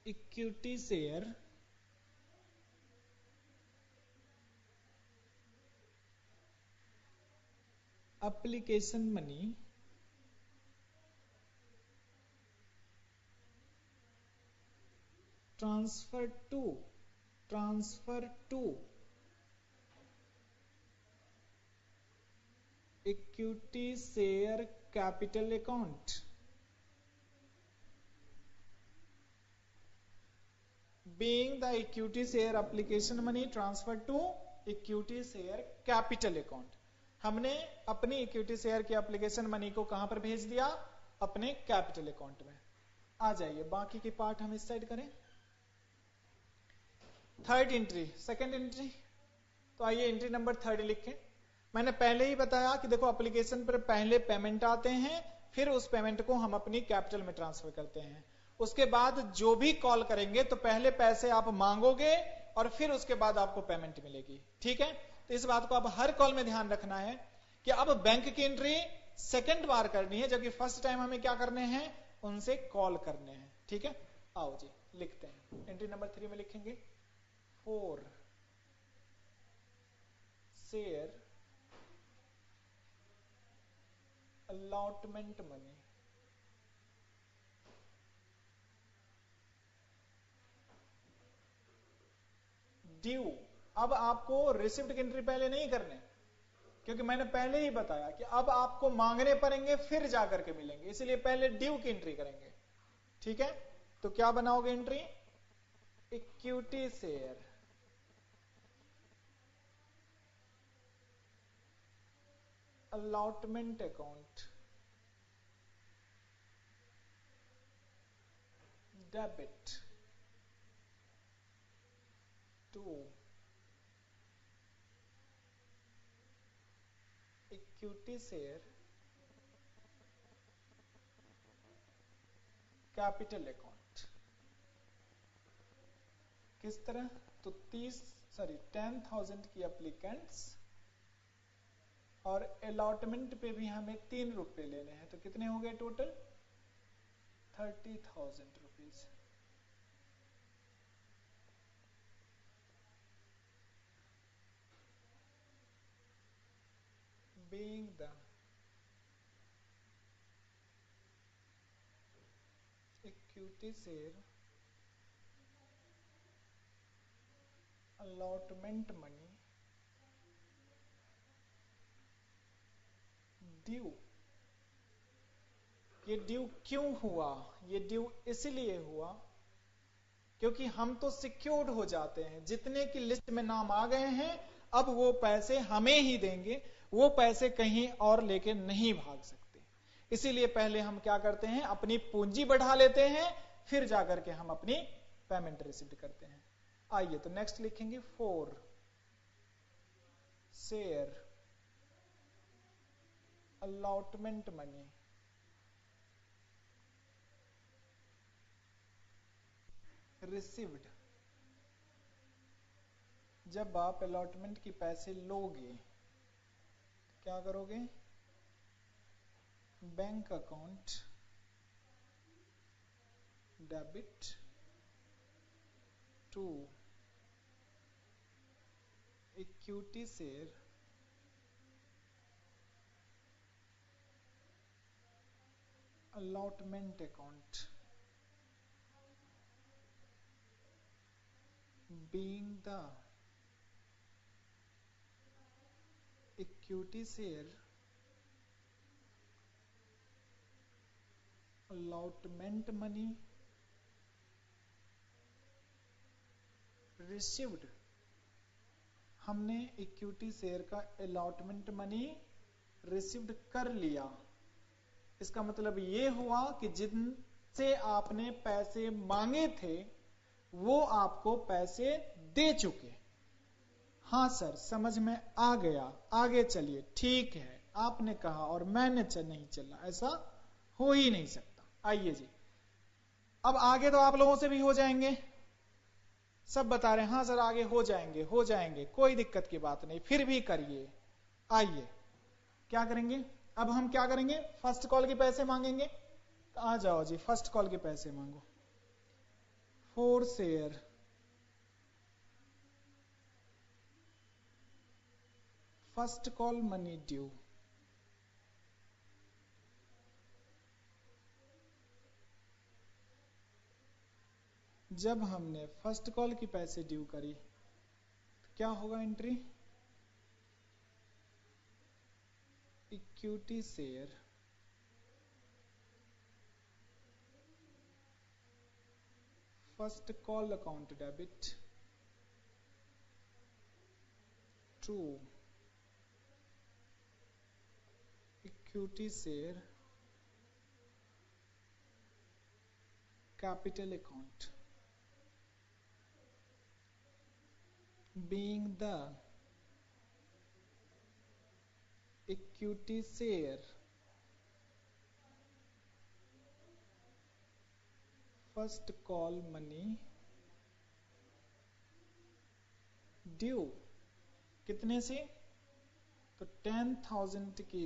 A: equity share application money transfer to equity share capital account. Being the equity share application money transfer to equity share capital account. हमने अपनी इक्विटी शेयर की एप्लीकेशन मनी को कहां पर भेज दिया? अपने कैपिटल अकाउंट में। आ जाइए, बाकी की पार्ट हम इस साइड करें। थर्ड एंट्री, सेकंड एंट्री, तो आइए एंट्री नंबर 3 लिखें। मैंने पहले ही बताया कि देखो एप्लीकेशन पर पहले पेमेंट आते हैं, फिर उस पेमेंट को हम अपनी कैपिटल में ट्रांसफर करते हैं। उसके बाद जो भी कॉल करेंगे तो पहले पैसे आप मांगोगे और फिर उसके बाद आपको पेमेंट मिलेगी। ठीक है, तो इस बात को आप हर कॉल में ध्यान रखना है कि अब बैंक की एंट्री सेकंड बार करनी है, जबकि फर्स्ट टाइम हमें क्या करने हैं? उनसे कॉल करने हैं। ठीक है, आओ जी लिखते हैं। एंट्री नंबर 3 में लिखेंगे 4 शेयर अलॉटमेंट मनी ड्यू। अब आपको रिसिप्ट की एंट्री पहले नहीं करने, क्योंकि मैंने पहले ही बताया कि अब आपको मांगने पड़ेंगे फिर जाकर के मिलेंगे, इसलिए पहले ड्यू की एंट्री करेंगे। ठीक है, तो क्या बनाओगे entry? Equity share allotment account debit to equity share capital account. किस तरह? तो 10,000 की एप्लीकेंट्स और अलॉटमेंट पे भी हमें 3 रुपए लेने हैं, तो कितने हो गए total? 30,000 rupees. being the equity share allotment money due. ये ड्यू क्यों हुआ? ये ड्यू इसलिए हुआ क्योंकि हम तो सिक्योर्ड हो जाते हैं, जितने की लिस्ट में नाम आ गए हैं अब वो पैसे हमें ही देंगे, वो पैसे कहीं और लेके नहीं भाग सकते। इसीलिए पहले हम क्या करते हैं, अपनी पूंजी बढ़ा लेते हैं, फिर जाकर के हम अपनी पेमेंट रिसीव करते हैं। आइए तो नेक्स्ट लिखेंगे, 4 शेयर अलॉटमेंट मनी रिसीव्ड। जब आप अलॉटमेंट की पैसे लोगे क्या करोगे? Bank account debit to equity share allotment account being the equity share allotment money received। हमने इक्विटी शेयर का अलॉटमेंट मनी रिसीव्ड कर लिया। इसका मतलब ये हुआ कि जिनसे आपने पैसे मांगे थे वो आपको पैसे दे चुके। हाँ सर समझ में आ गया, आगे चलिए। ठीक है, आपने कहा और मैंने नहीं चला, ऐसा हो ही नहीं सकता। आइए जी, अब आगे तो आप लोगों से भी हो जाएंगे, सब बता रहे हैं हाँ सर आगे हो जाएंगे, हो जाएंगे, कोई दिक्कत की बात नहीं, फिर भी करिए। आइए क्या करेंगे, अब हम क्या करेंगे, फर्स्ट कॉल के पैसे मांगेंगे। तो आ जाओ जी, फर्स्ट कॉल के पैसे मांगो। 4 share first call money due. जब हमने फर्स्ट कॉल की पैसे ड्यू करी तो क्या होगा entry, equity share first call account debit to equity share capital account being the equity share first call money due। कितने से? तो 10,000 की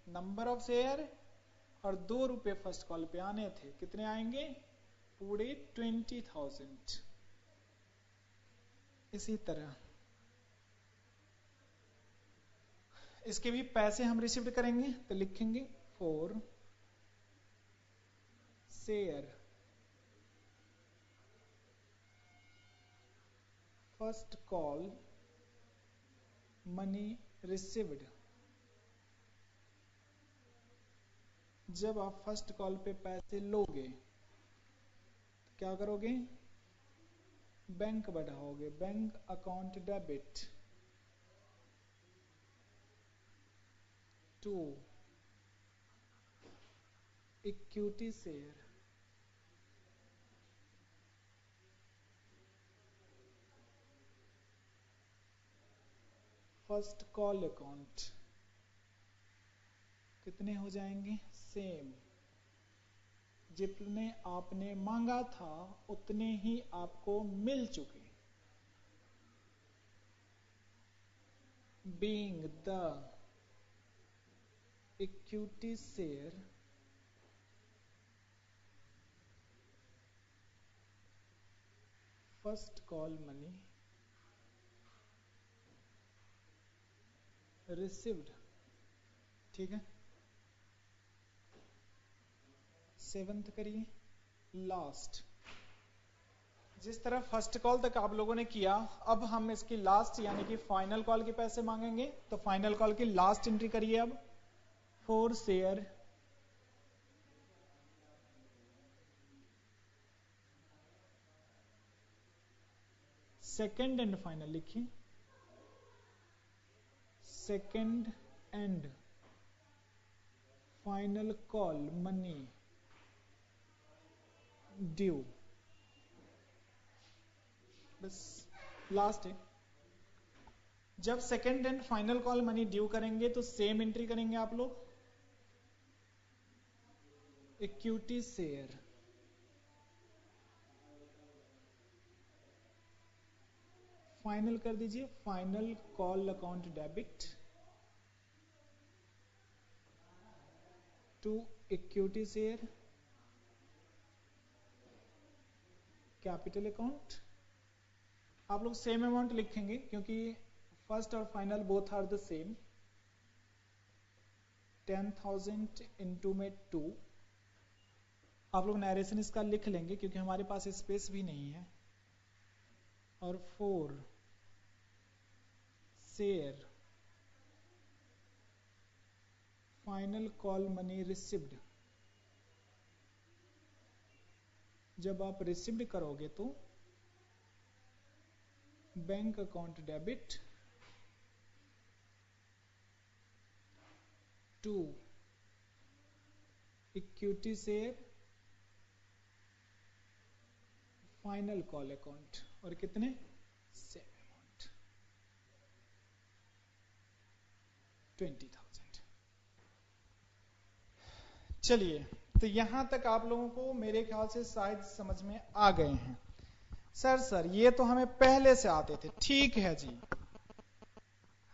A: नंबर ऑफ शेयर और 2 रुपए फर्स्ट कॉल पे आने थे, कितने आएंगे? पूरे 20,000। इसी तरह इसके भी पैसे हम रिसीव करेंगे, तो लिखेंगे 4 share first call money received. जब आप फर्स्ट कॉल पे पैसे लोगे तो क्या करोगे? बैंक बढ़ाओगे, bank account debit to equity share first call account कितने हो जाएंगे? सेम, जितने आपने मांगा था उतने ही आपको मिल चुके। Being the equity share first call money received, ठीक है। सेवंथ करिए, लास्ट। जिस तरह फर्स्ट कॉल तक आप लोगों ने किया, अब हम इसकी लास्ट यानी कि फाइनल कॉल के पैसे मांगेंगे। तो फाइनल कॉल की लास्ट एंट्री करिए अब, 4 शेयर सेकेंड एंड फाइनल लिखिए, second and final call money due. बस लास्ट है। जब second and final call money due करेंगे तो सेम एंट्री करेंगे आप लोग, इक्विटी शेयर फाइनल कर दीजिए, final call account debit to equity share capital account. आप लोग सेम अमाउंट लिखेंगे क्योंकि फर्स्ट और final both are the same. 10,000 into में 2। आप लोग नरेशन इसका लिख लेंगे क्योंकि हमारे पास स्पेस भी नहीं है। और 4 share final call money received. जब आप रिसीव्ड करोगे तो bank account debit to equity share final call account. और कितने? Same amount 20,000। चलिए, तो यहां तक आप लोगों को मेरे ख्याल से शायद समझ में आ गए हैं। सर ये तो हमें पहले से आते थे। ठीक है जी,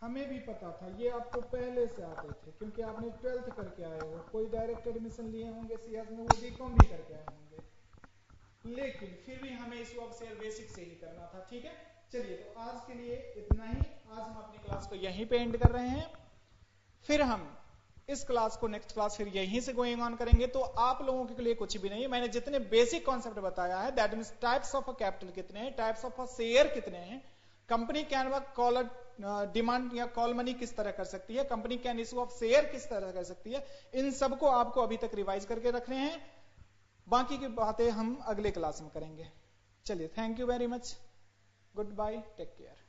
A: हमें भी पता था, ये आपको पहले से आते थे क्योंकि आपने 12th करके आए हो। कोई डायरेक्ट एडमिशन लिए होंगे सीएस में, वो बीकॉम भी करके आए होंगे, लेकिन फिर भी हमें इशू ऑफ शेयर बेसिक से ही करना था। ठीक है, चलिए, तो आज के लिए इतना ही। आज हम अपनी क्लास को यहीं पे एंड कर रहे हैं। फिर हम इस क्लास को नेक्स्ट क्लास फिर यहीं से गोइंग ऑन करेंगे। तो आप लोगों के लिए कुछ भी नहीं है, मैंने जितने बेसिक कॉन्सेप्ट बताया है, that means types of a capital कितने हैं, टाइप्स ऑफ अ शेयर कितने हैं, कंपनी कैन कॉल डिमांड या कॉल मनी किस तरह कर सकती है, company can issue of share किस तरह कर सकती है, इन सबको आपको अभी तक रिवाइज करके रखने हैं। बाकी की बातें हम अगले क्लास में करेंगे। चलिए, thank you very much, goodbye, take care.